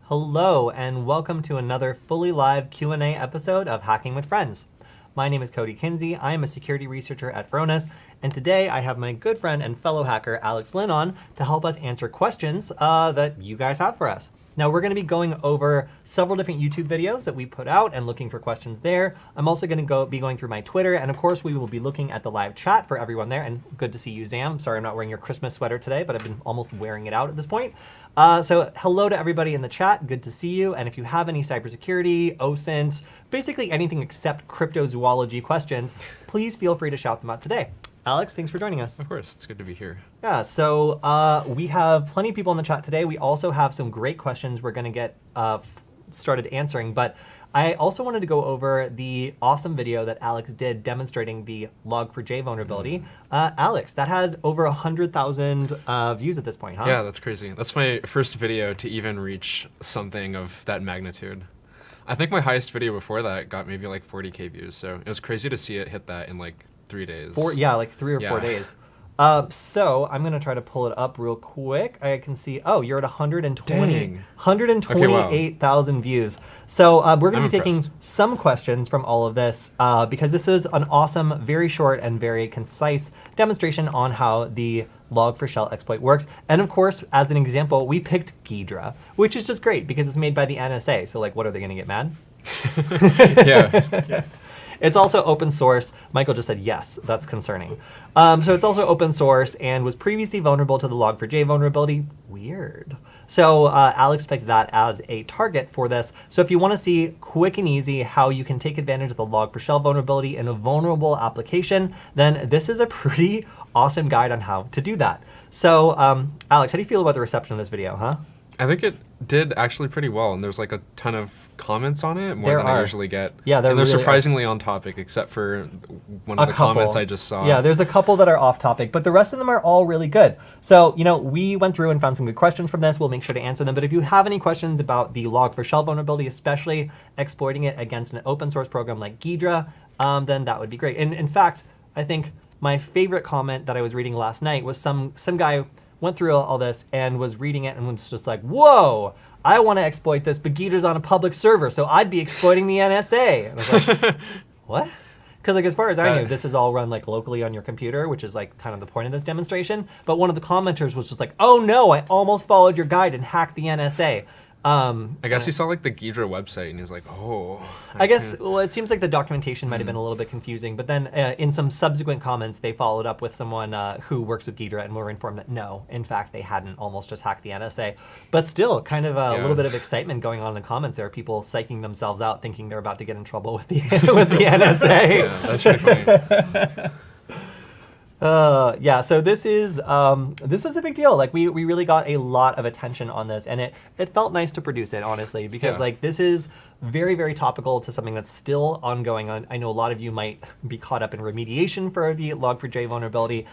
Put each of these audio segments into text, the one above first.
Hello, and welcome to another fully live Q&A episode of Hacking with Friends. My name is Cody Kinsey. I am a security researcher at Varonis, and today I have my good friend and fellow hacker, Alex Lin, on to help us answer questions that you guys have for us. Now, we're going to be going over several different YouTube videos that we put out and looking for questions there. I'm also going to be going through my Twitter, and of course, we will be looking at the live chat for everyone there. And good to see you, Zam. Sorry I'm not wearing your Christmas sweater today, but I've been almost wearing it out at this point. So hello to everybody in the chat. Good to see you. And if you have any cybersecurity, OSINT, basically anything except cryptozoology questions, please feel free to shout them out today. Alex, thanks for joining us. Of course, it's good to be here. Yeah, so we have plenty of people in the chat today. We also have some great questions we're going to get started answering, but I also wanted to go over the awesome video that Alex did demonstrating the Log4j vulnerability. Alex, that has over 100,000 views at this point, huh? Yeah, that's crazy. That's my first video to even reach something of that magnitude. I think my highest video before that got maybe like 40K views, so it was crazy to see it hit that in like 3 days. Like 3 or 4 days. So I'm going to try to pull it up real quick. I can see, oh, you're at 128,000 views. So we're going to be taking some questions from all of this because this is an awesome, very short and very concise demonstration on how the Log4Shell exploit works. And of course, as an example, we picked Ghidra, which is just great because it's made by the NSA. So like, what, are they going to get mad? Yeah. It's also open source. Michael just said yes, that's concerning. So it's also open source and was previously vulnerable to the Log4j vulnerability. Weird. So Alex picked that as a target for this. So if you want to see quick and easy how you can take advantage of the Log4Shell vulnerability in a vulnerable application, then this is a pretty awesome guide on how to do that. So Alex, how do you feel about the reception of this video, huh? I think it did actually pretty well, and there's like a ton of comments on it, more than I usually get. Yeah, they're really surprisingly on topic, except for one of the comments I just saw. Yeah, there's a couple that are off topic, but the rest of them are all really good. So, you know, we went through and found some good questions from this. We'll make sure to answer them. But if you have any questions about the Log4Shell vulnerability, especially exploiting it against an open source program like Ghidra, then that would be great. And in fact, I think my favorite comment that I was reading last night was some guy went through all this and was reading it and was just like, whoa, I want to exploit this, but Gheedra's on a public server, so I'd be exploiting the NSA. And I was like, what? Because like, as far as I knew, this is all run like locally on your computer, which is like kind of the point of this demonstration. But one of the commenters was just like, oh no, I almost followed your guide and hacked the NSA. I guess he saw like the Ghidra website and he's like, oh. I guess, well, it seems like the documentation might have been a little bit confusing, but then in some subsequent comments, they followed up with someone who works with Ghidra and were informed that no, in fact, they hadn't almost just hacked the NSA. But still, kind of a little bit of excitement going on in the comments there. People psyching themselves out, thinking they're about to get in trouble with the, with the NSA. Yeah, that's pretty funny. Yeah, so this is a big deal. Like we really got a lot of attention on this, and it felt nice to produce it, honestly, because like this is very, very topical to something that's still ongoing. I know a lot of you might be caught up in remediation for the Log4j vulnerability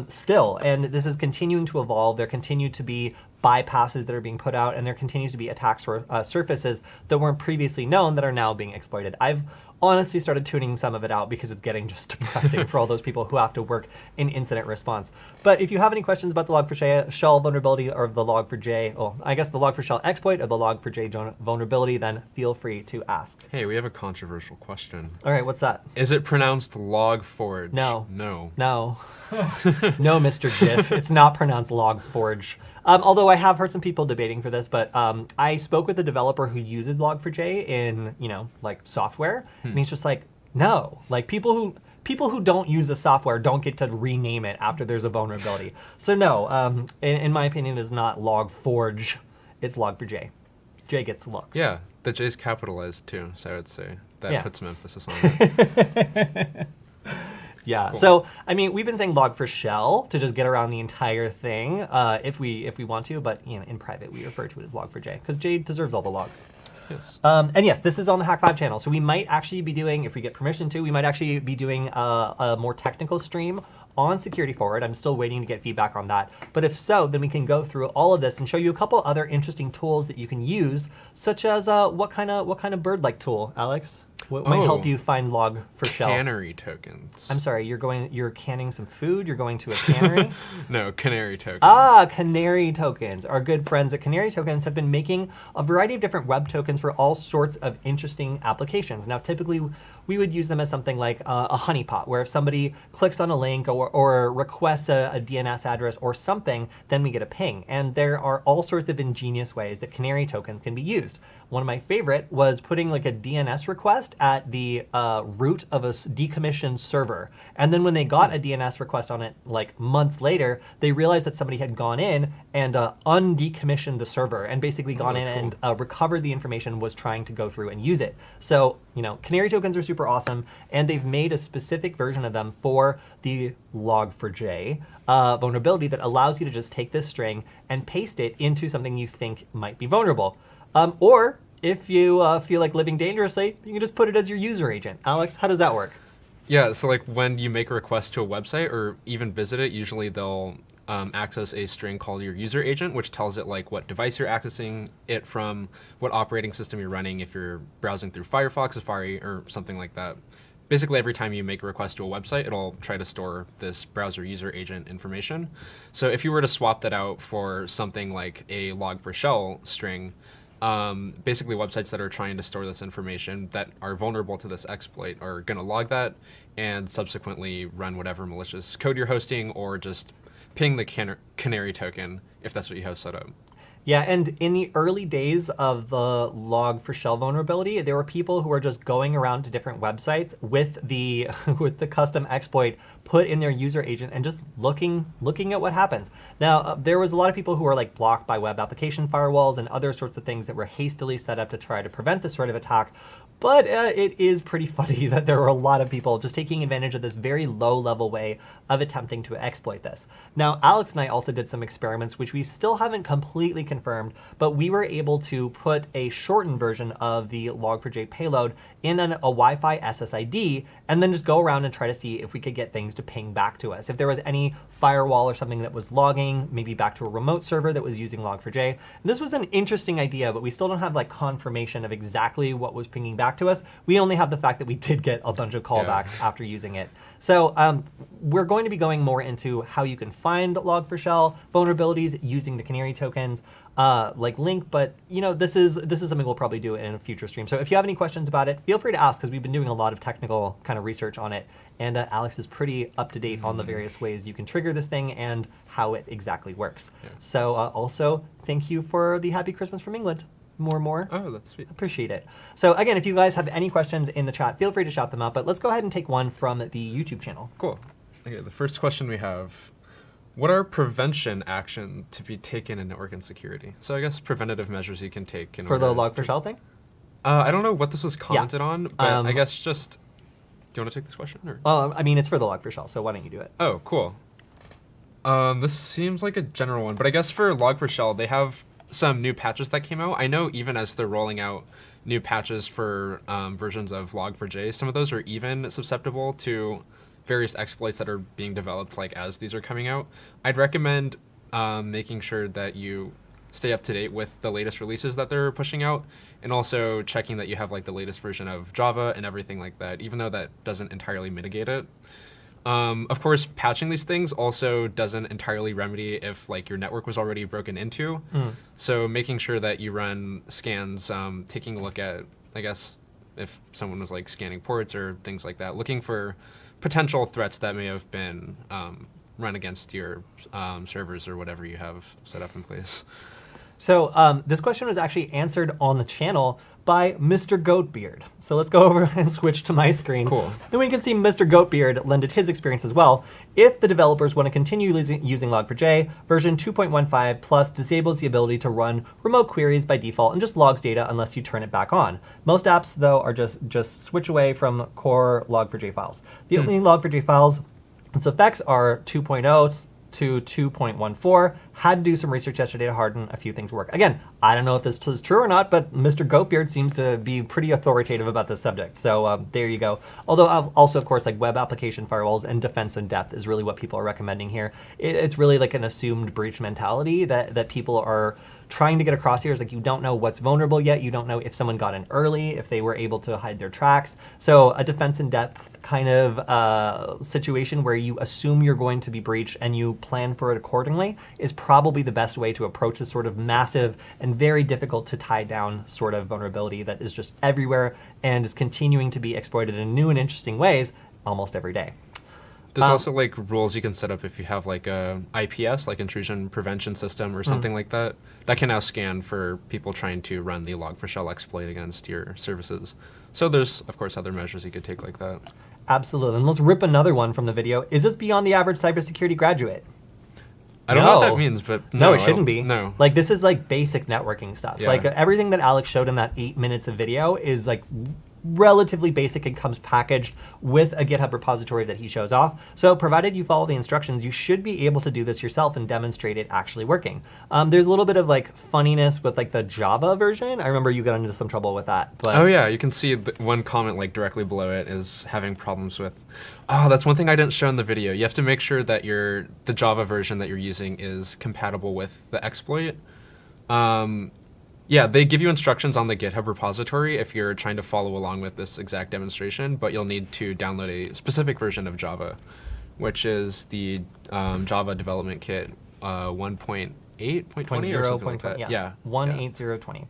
still, and this is continuing to evolve. There continue to be bypasses that are being put out, and there continues to be attack surfaces that weren't previously known that are now being exploited. I've honestly started tuning some of it out because it's getting just depressing for all those people who have to work in incident response. But if you have any questions about the Log4Shell vulnerability or the Log4j, well, I guess the Log4Shell exploit or the Log4j vulnerability, then feel free to ask. Hey, we have a controversial question. All right, what's that? Is it pronounced Log4j? No. No. No. No, Mr. Jiff. It's not pronounced Log4j. Although I have heard some people debating for this, but I spoke with a developer who uses Log4j in, you know, like software, and he's just like, no, like people who don't use the software don't get to rename it after there's a vulnerability. So no, in my opinion, it's not Log4j, it's Log4j. J gets looks. Yeah, the J's capitalized too, so I would say that puts some emphasis on it. Yeah, cool. So I mean, we've been saying Log4Shell to just get around the entire thing if we want to, but you know, in private we refer to it as Log4j because J deserves all the logs. Yes. And yes, this is on the Hack5 channel, so we might actually be doing, if we get permission to, we might actually be doing a more technical stream on SecurityFWD. I'm still waiting to get feedback on that. But if so, then we can go through all of this and show you a couple other interesting tools that you can use, such as what kind of bird-like tool, Alex? What might help you find log4shell? Canary tokens. I'm sorry, you're canning some food? You're going to a cannery? No, Canary tokens. Ah, Canary tokens. Our good friends at Canary Tokens have been making a variety of different web tokens for all sorts of interesting applications. Now, typically, we would use them as something like a honeypot, where if somebody clicks on a link or requests a DNS address or something, then we get a ping. And there are all sorts of ingenious ways that Canary tokens can be used. One of my favorite was putting like a DNS request at the root of a decommissioned server. And then when they got a DNS request on it like months later, they realized that somebody had gone in and undecommissioned the server and basically gone in and recovered the information, was trying to go through and use it. So, you know, Canary tokens are super awesome, and they've made a specific version of them for the log4j vulnerability that allows you to just take this string and paste it into something you think might be vulnerable. Or if you feel like living dangerously, you can just put it as your user agent. Alex, how does that work? Yeah, so like when you make a request to a website or even visit it, usually they'll access a string called your user agent, which tells it like what device you're accessing it from, what operating system you're running, if you're browsing through Firefox, Safari, or something like that. Basically, every time you make a request to a website, it'll try to store this browser user agent information. So if you were to swap that out for something like a log4shell string, basically websites that are trying to store this information that are vulnerable to this exploit are going to log that and subsequently run whatever malicious code you're hosting, or just ping the Canary token if that's what you have set up. Yeah, and in the early days of the log4shell vulnerability, there were people who were just going around to different websites with the with the custom exploit put in their user agent and just looking at what happens. Now, there was a lot of people who were like blocked by web application firewalls and other sorts of things that were hastily set up to try to prevent this sort of attack. But it is pretty funny that there were a lot of people just taking advantage of this very low-level way of attempting to exploit this. Now, Alex and I also did some experiments, which we still haven't completely confirmed, but we were able to put a shortened version of the log4j payload in a Wi-Fi SSID, and then just go around and try to see if we could get things to ping back to us. If there was any firewall or something that was logging, maybe back to a remote server that was using log4j. And this was an interesting idea, but we still don't have like confirmation of exactly what was pinging back to us. We only have the fact that we did get a bunch of callbacks after using it. So we're going to be going more into how you can find log4shell vulnerabilities using the Canary tokens, like Link, but you know, this is something we'll probably do in a future stream. So if you have any questions about it, feel free to ask, because we've been doing a lot of technical kind of research on it, and Alex is pretty up to date on the various ways you can trigger this thing and how it exactly works. Yeah. So also, thank you for the Happy Christmas from England. More. Oh, that's sweet. Appreciate it. So again, if you guys have any questions in the chat, feel free to shout them out, but let's go ahead and take one from the YouTube channel. Cool. Okay, the first question we have: what are prevention action to be taken in network insecurity? So I guess preventative measures you can take in for the log4shell thing? I don't know what this was commented on, but I guess just, do you want to take this question? Or? I mean, it's for the log4shell, so why don't you do it? Oh, cool. This seems like a general one, but I guess for log4shell, they have some new patches that came out. I know even as they're rolling out new patches for versions of log4j, some of those are even susceptible to various exploits that are being developed like as these are coming out. I'd recommend making sure that you stay up to date with the latest releases that they're pushing out, and also checking that you have like the latest version of Java and everything like that, even though that doesn't entirely mitigate it. Of course, patching these things also doesn't entirely remedy if like your network was already broken into. So making sure that you run scans, taking a look at, I guess, if someone was like scanning ports or things like that, looking for potential threats that may have been run against your servers or whatever you have set up in place. So this question was actually answered on the channel by Mr. Goatbeard. So let's go over and switch to my screen. Cool. And we can see Mr. Goatbeard lended his experience as well. If the developers want to continue using Log4j, version 2.15 plus disables the ability to run remote queries by default and just logs data unless you turn it back on. Most apps, though, are just switch away from core Log4j files. The only Log4j files, its effects are 2.0 to 2.14. Had to do some research yesterday to harden a few things work. Again, I don't know if this is true or not, but Mr. Goatbeard seems to be pretty authoritative about this subject. So there you go. Although also, of course, like web application firewalls and defense in depth is really what people are recommending here. It's really like an assumed breach mentality that people are trying to get across here. Is like you don't know what's vulnerable yet. You don't know if someone got in early, if they were able to hide their tracks. So a defense in depth kind of situation where you assume you're going to be breached and you plan for it accordingly is probably the best way to approach this sort of massive and very difficult to tie down sort of vulnerability that is just everywhere and is continuing to be exploited in new and interesting ways almost every day. There's also like rules you can set up if you have like a IPS, like intrusion prevention system or something like that can now scan for people trying to run the Log4Shell exploit against your services. So there's, of course, other measures you could take like that. Absolutely. And let's rip another one from the video. Is this beyond the average cybersecurity graduate? I don't know what that means, but no, it shouldn't be. No. Like, this is like basic networking stuff. Yeah. Like everything that Alex showed in that 8 minutes of video is like relatively basic and comes packaged with a GitHub repository that he shows off. So provided you follow the instructions, you should be able to do this yourself and demonstrate it actually working. There's a little bit of like funniness with like the Java version. I remember you got into some trouble with that. But oh yeah, you can see one comment like directly below it is having problems with, oh, that's one thing I didn't show in the video. You have to make sure that the Java version that you're using is compatible with the exploit. Yeah, they give you instructions on the GitHub repository if you're trying to follow along with this exact demonstration, but you'll need to download a specific version of Java, which is the Java Development Kit 1.8, 0.20 or something like that. Yeah, 1.8020.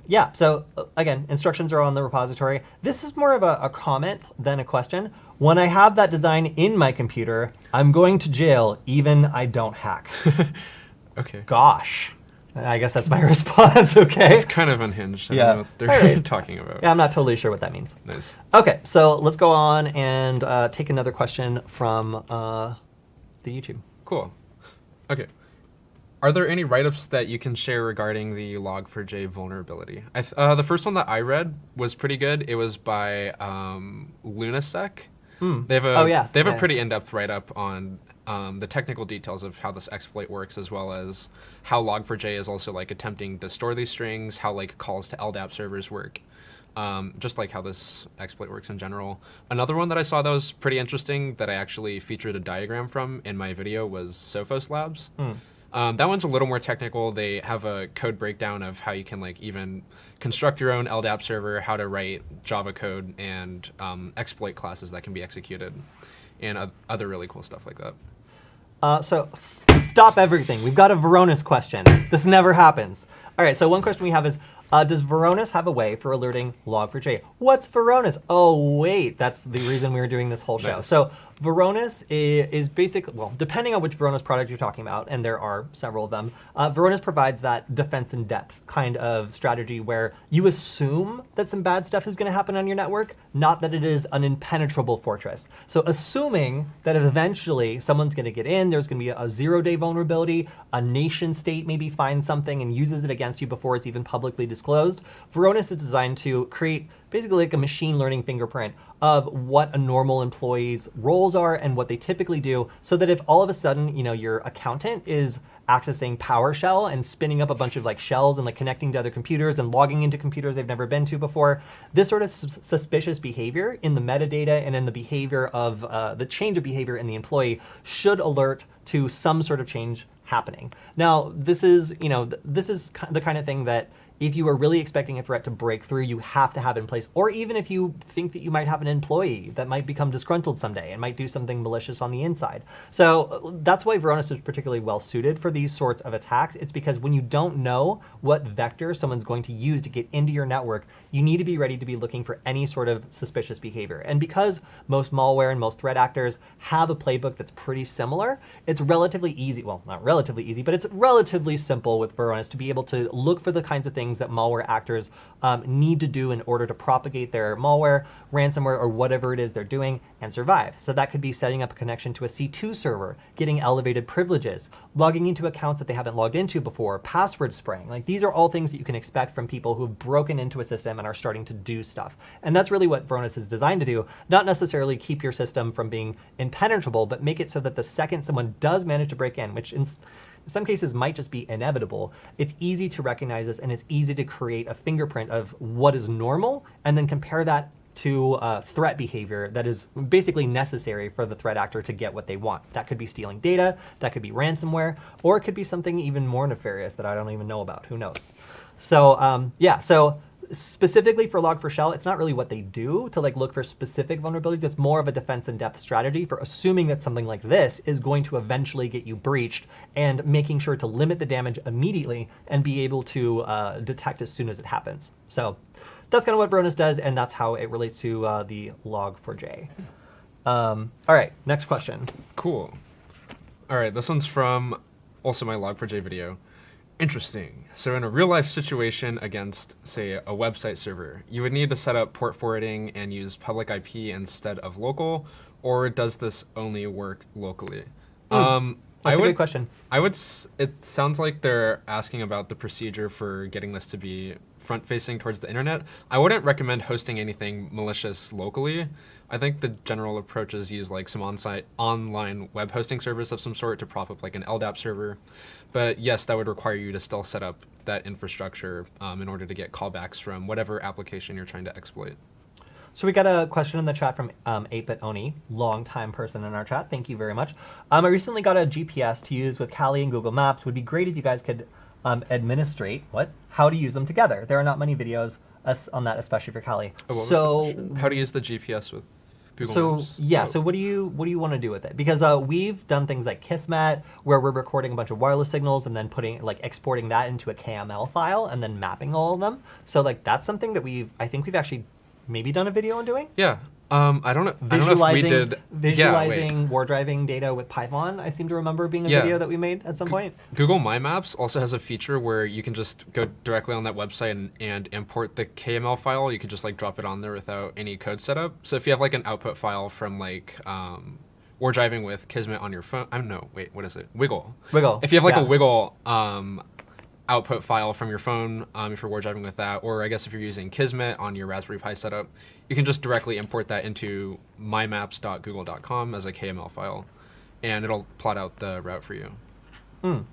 Yeah. So again, instructions are on the repository. This is more of a comment than a question. When I have that design in my computer, I'm going to jail even I don't hack. Okay. Gosh. I guess that's my response, okay? It's kind of unhinged. I don't know what they're talking about. Yeah, I'm not totally sure what that means. Nice. Okay, so let's go on and take another question from the YouTube. Cool. Okay. Are there any write-ups that you can share regarding the Log4j vulnerability? The first one that I read was pretty good. It was by Lunasec. They have a pretty in-depth write-up on the technical details of how this exploit works, as well as how Log4j is also like attempting to store these strings, how like calls to LDAP servers work, just like how this exploit works in general. Another one that I saw that was pretty interesting that I actually featured a diagram from in my video was Sophos Labs. That one's a little more technical. They have a code breakdown of how you can like even construct your own LDAP server, how to write Java code, and exploit classes that can be executed, and other really cool stuff like that. So stop everything. We've got a Varonis question. This never happens. All right, so one question we have is, does Varonis have a way for alerting Log4j? What's Varonis? Oh, wait, that's the reason we were doing this whole show. Nice. So Varonis is basically, well, depending on which Varonis product you're talking about, and there are several of them, Varonis provides that defense in depth kind of strategy where you assume that some bad stuff is going to happen on your network, not that it is an impenetrable fortress. So assuming that eventually someone's going to get in, there's going to be a zero-day vulnerability, a nation state maybe finds something and uses it against you before it's even publicly disclosed. Varonis is designed to create basically like a machine learning fingerprint of what a normal employee's roles are and what they typically do, so that if all of a sudden, you know, your accountant is accessing PowerShell and spinning up a bunch of like shells and like connecting to other computers and logging into computers they've never been to before, this sort of suspicious behavior in the metadata and in the behavior of the change of behavior in the employee should alert to some sort of change happening. Now, this is, you know, this is the kind of thing that if you are really expecting a threat to break through, you have to have in place. Or even if you think that you might have an employee that might become disgruntled someday and might do something malicious on the inside. So that's why Varonis is particularly well suited for these sorts of attacks. It's because when you don't know what vector someone's going to use to get into your network, you need to be ready to be looking for any sort of suspicious behavior. And because most malware and most threat actors have a playbook that's pretty similar, it's relatively easy, well, not relatively easy, but it's relatively simple with Varonis to be able to look for the kinds of things that malware actors need to do in order to propagate their malware, ransomware, or whatever it is they're doing and survive. So that could be setting up a connection to a C2 server, getting elevated privileges, logging into accounts that they haven't logged into before, password spraying. Like, these are all things that you can expect from people who've broken into a system and are starting to do stuff. And that's really what Varonis is designed to do, not necessarily keep your system from being impenetrable, but make it so that the second someone does manage to break in, which in some cases might just be inevitable. It's easy to recognize this, and it's easy to create a fingerprint of what is normal and then compare that to threat behavior that is basically necessary for the threat actor to get what they want. That could be stealing data, that could be ransomware, or it could be something even more nefarious that I don't even know about. Who knows? So yeah, so specifically for Log4Shell, it's not really what they do to like look for specific vulnerabilities. It's more of a defense in depth strategy for assuming that something like this is going to eventually get you breached and making sure to limit the damage immediately and be able to detect as soon as it happens. So that's kind of what Varonis does, and that's how it relates to the Log4j. All right, next question. Cool. All right, this one's from also my Log4j video. Interesting. So in a real-life situation against, say, a website server, you would need to set up port forwarding and use public IP instead of local, or does this only work locally? That's a good question. It sounds like they're asking about the procedure for getting this to be front-facing towards the internet. I wouldn't recommend hosting anything malicious locally. I think the general approach is use like some on-site online web hosting service of some sort to prop up like an LDAP server. But yes, that would require you to still set up that infrastructure in order to get callbacks from whatever application you're trying to exploit. So we got a question in the chat from 8-Bit Oni, long-time person in our chat. Thank you very much. I recently got a GPS to use with Kali and Google Maps. Would be great if you guys could administrate how to use them together. There are not many videos on that, especially for Kali. Oh, so how to use the GPS with Google Maps? Yeah, so what do you want to do with it? Because we've done things like Kismet, where we're recording a bunch of wireless signals and then exporting that into a KML file and then mapping all of them. So like that's something that I think we've actually maybe done a video on doing. Yeah. I don't know if we did visualizing war driving data with Python. I seem to remember being a video that we made at some point. Google My Maps also has a feature where you can just go directly on that website and import the KML file. You can just like drop it on there without any code setup. So if you have like an output file from like war driving with Kismet on your phone, what is it? Wiggle. If you have like a Wiggle output file from your phone, if you're war driving with that, or I guess if you're using Kismet on your Raspberry Pi setup, you can just directly import that into mymaps.google.com as a KML file, and it'll plot out the route for you. All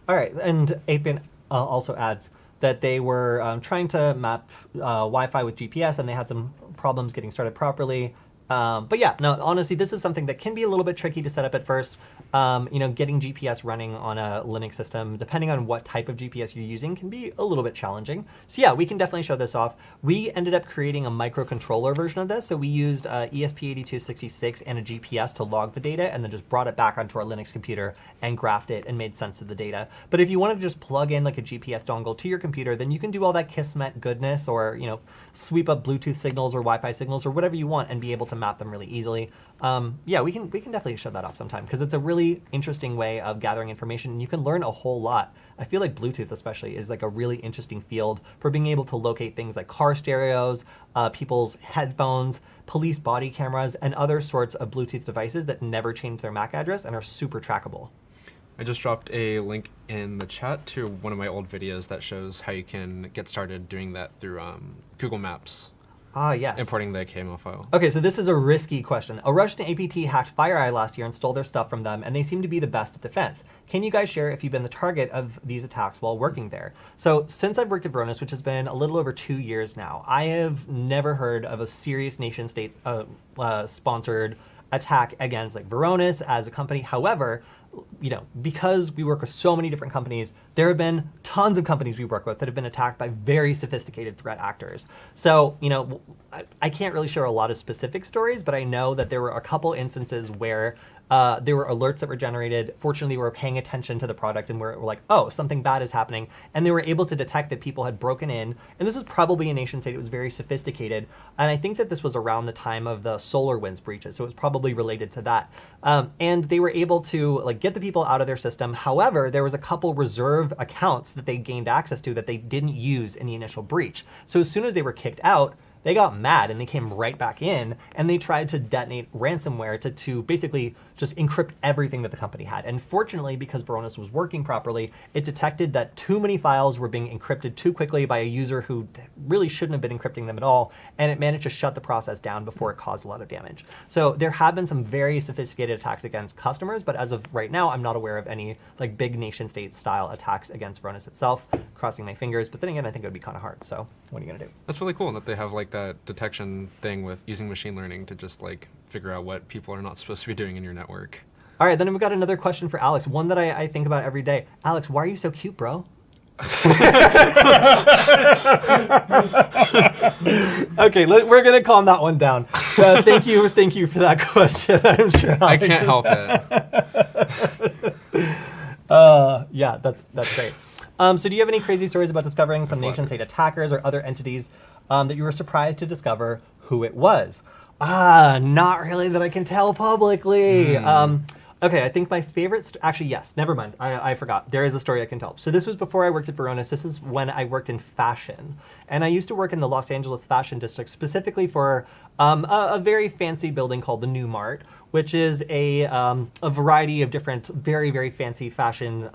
right, and 8-Bit also adds that they were trying to map Wi-Fi with GPS, and they had some problems getting started properly. But yeah, no, honestly, this is something that can be a little bit tricky to set up at first. Getting GPS running on a Linux system, depending on what type of GPS you're using, can be a little bit challenging. So yeah, we can definitely show this off. We ended up creating a microcontroller version of this. So we used ESP8266 and a GPS to log the data, and then just brought it back onto our Linux computer and graphed it and made sense of the data. But if you wanted to just plug in like a GPS dongle to your computer, then you can do all that Kismet goodness, or sweep up Bluetooth signals or Wi-Fi signals or whatever you want and be able to map them really easily. Yeah, we can definitely show that off sometime, because it's a really interesting way of gathering information, and you can learn a whole lot. I feel like Bluetooth especially is like a really interesting field for being able to locate things like car stereos, people's headphones, police body cameras, and other sorts of Bluetooth devices that never change their MAC address and are super trackable. I just dropped a link in the chat to one of my old videos that shows how you can get started doing that through Google Maps. Ah, yes. Importing the KML file. Okay, so this is a risky question. A Russian APT hacked FireEye last year and stole their stuff from them, and they seem to be the best at defense. Can you guys share if you've been the target of these attacks while working there? So since I've worked at Varonis, which has been a little over 2 years now, I have never heard of a serious nation-state sponsored attack against like Varonis as a company. However, because we work with so many different companies, there have been tons of companies we work with that have been attacked by very sophisticated threat actors. So, I can't really share a lot of specific stories, but I know that there were a couple instances where there were alerts that were generated. Fortunately, we were paying attention to the product, and we're like, oh, something bad is happening. And they were able to detect that people had broken in. And this was probably a nation state. It was very sophisticated. And I think that this was around the time of the SolarWinds breaches. So it was probably related to that. And they were able to get the people out of their system. However, there was a couple reserve accounts that they gained access to that they didn't use in the initial breach. So as soon as they were kicked out, they got mad and they came right back in, and they tried to detonate ransomware to basically just encrypt everything that the company had. And fortunately, because Varonis was working properly, it detected that too many files were being encrypted too quickly by a user who really shouldn't have been encrypting them at all, and it managed to shut the process down before it caused a lot of damage. So there have been some very sophisticated attacks against customers, but as of right now, I'm not aware of any like big nation state style attacks against Varonis itself. Crossing my fingers, but then again, I think it would be kind of hard. So what are you gonna do? That's really cool that they have like that detection thing with using machine learning to just like figure out what people are not supposed to be doing in your network. All right, then we've got another question for Alex, one that I think about every day. Alex, why are you so cute, bro? Okay, we're gonna calm that one down. Thank you for that question. I'm sure Alex I can't help it. Yeah, that's great. So do you have any crazy stories about discovering some nation-state attackers or other entities that you were surprised to discover who it was? Not really that I can tell publicly. Okay, I think my favorite, actually, yes, never mind. I forgot. There is a story I can tell. So this was before I worked at Varonis. This is when I worked in fashion. And I used to work in the Los Angeles Fashion District, specifically for a very fancy building called the New Mart, which is a variety of different, very, very fancy fashion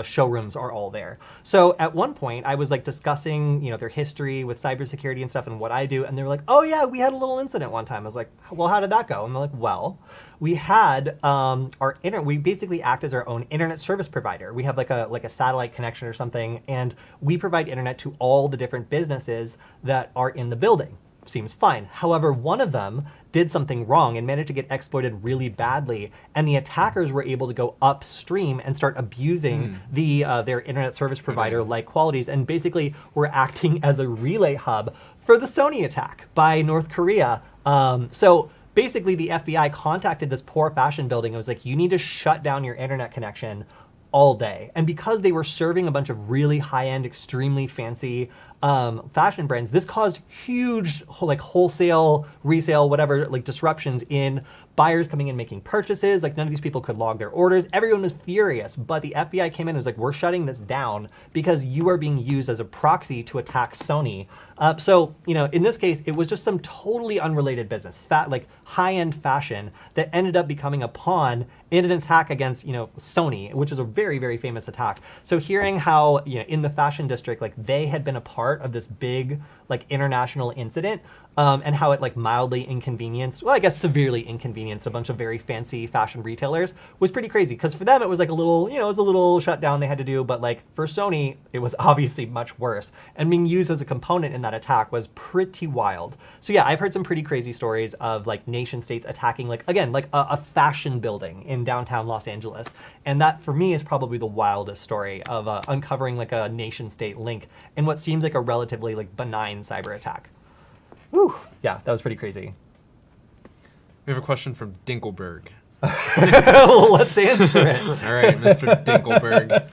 showrooms are all there. So at one point I was like discussing, you know, their history with cybersecurity and stuff and what I do. And they were like, oh yeah, we had a little incident one time. I was like, well, how did that go? And they're like, well, we had we basically act as our own internet service provider. We have like a satellite connection or something. And we provide internet to all the different businesses that are in the building. Seems fine. However, one of them did something wrong and managed to get exploited really badly, and the attackers were able to go upstream and start abusing their internet service provider like qualities, and basically were acting as a relay hub for the Sony attack by North Korea. So basically the FBI contacted this poor fashion building and was like, you need to shut down your internet connection all day. And because they were serving a bunch of really high-end, extremely fancy fashion brands, this caused huge like wholesale, resale, whatever, like disruptions in buyers coming in making purchases. Like none of these people could log their orders. Everyone was furious, but the FBI came in and was like, we're shutting this down because you are being used as a proxy to attack Sony. So, you know, in this case, it was just some totally unrelated business, like high-end fashion that ended up becoming a pawn in an attack against, you know, Sony, which is a very, very famous attack. So hearing how, you know, in the fashion district, like they had been a part of this big, like international incident, and how it like mildly inconvenienced, well, I guess severely inconvenienced a bunch of very fancy fashion retailers was pretty crazy. Because for them, it was like a little, you know, it was a little shutdown they had to do. But like for Sony, it was obviously much worse. And being used as a component in that attack was pretty wild. So yeah, I've heard some pretty crazy stories of like nation states attacking, like, again, like a fashion building in downtown Los Angeles. And that for me is probably the wildest story of uncovering like a nation state link in what seems like a relatively like benign cyber attack. Whew. Yeah, that was pretty crazy. We have a question from Dinkelberg. Let's answer it. All right, Mr. Dinkelberg.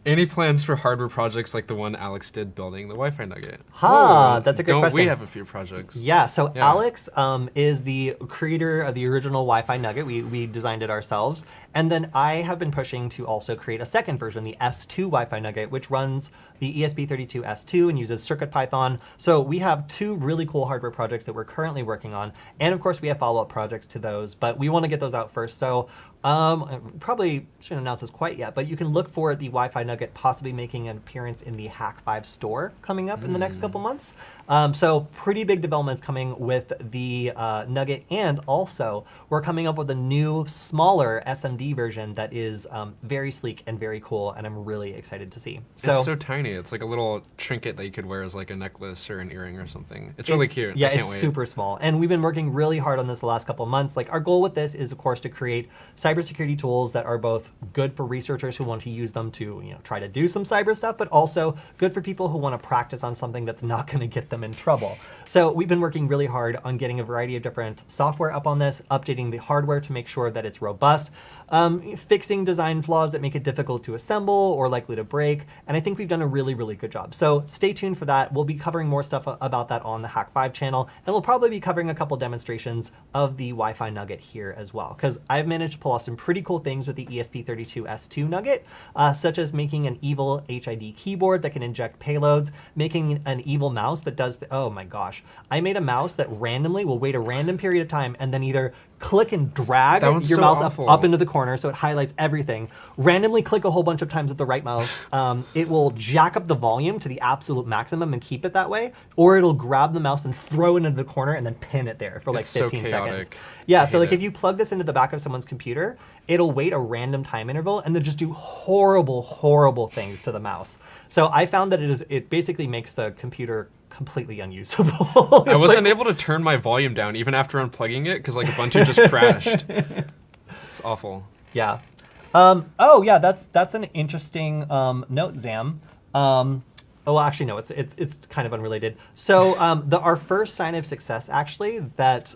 Any plans for hardware projects like the one Alex did building the Wi-Fi nugget? That's a great question. We have a few projects? Yeah, so yeah. Alex is the creator of the original Wi-Fi nugget. We designed it ourselves. And then I have been pushing to also create a second version, the S2 Wi-Fi nugget, which runs the ESP32 S2 and uses CircuitPython. So we have two really cool hardware projects that we're currently working on. And of course, we have follow-up projects to those, but we want to get those out first. So I probably shouldn't announce this quite yet, but you can look for the Wi-Fi nugget possibly making an appearance in the Hack5 store coming up in the next couple months. So pretty big developments coming with the nugget, and also we're coming up with a new, smaller SMD version that is very sleek and very cool, and I'm really excited to see. So, it's so tiny. It's like a little trinket that you could wear as like a necklace or an earring or something. It's really cute. Yeah, it's super small. And we've been working really hard on this the last couple of months. Like our goal with this is, of course, to create cybersecurity tools that are both good for researchers who want to use them to, you know, try to do some cyber stuff, but also good for people who want to practice on something that's not going to get them in trouble. So we've been working really hard on getting a variety of different software up on this, updating the hardware to make sure that it's robust, fixing design flaws that make it difficult to assemble or likely to break. And I think we've done a really, really good job. So stay tuned for that. We'll be covering more stuff about that on the Hack5 channel, and we'll probably be covering a couple demonstrations of the Wi-Fi nugget here as well, because I've managed to pull off some pretty cool things with the ESP32 S2 nugget, such as making an evil HID keyboard that can inject payloads, making an evil mouse that does oh my gosh, I made a mouse that randomly will wait a random period of time and then either click and drag That one's your so mouse awful. up into the corner so it highlights everything. Randomly click a whole bunch of times with the right mouse. It will jack up the volume to the absolute maximum and keep it that way, or it'll grab the mouse and throw it into the corner and then pin it there for like It's so 15 seconds. chaotic. Yeah, I so hate like it. if you plug this into the back of someone's computer, it'll wait a random time interval and then just do horrible, horrible things to the mouse. So I found that it basically makes the computer completely unusable. I wasn't able to turn my volume down even after unplugging it because like Ubuntu just crashed. It's awful. Yeah. Oh yeah, that's an interesting note, Zam. Well, actually, no, it's kind of unrelated. So our first sign of success, actually, that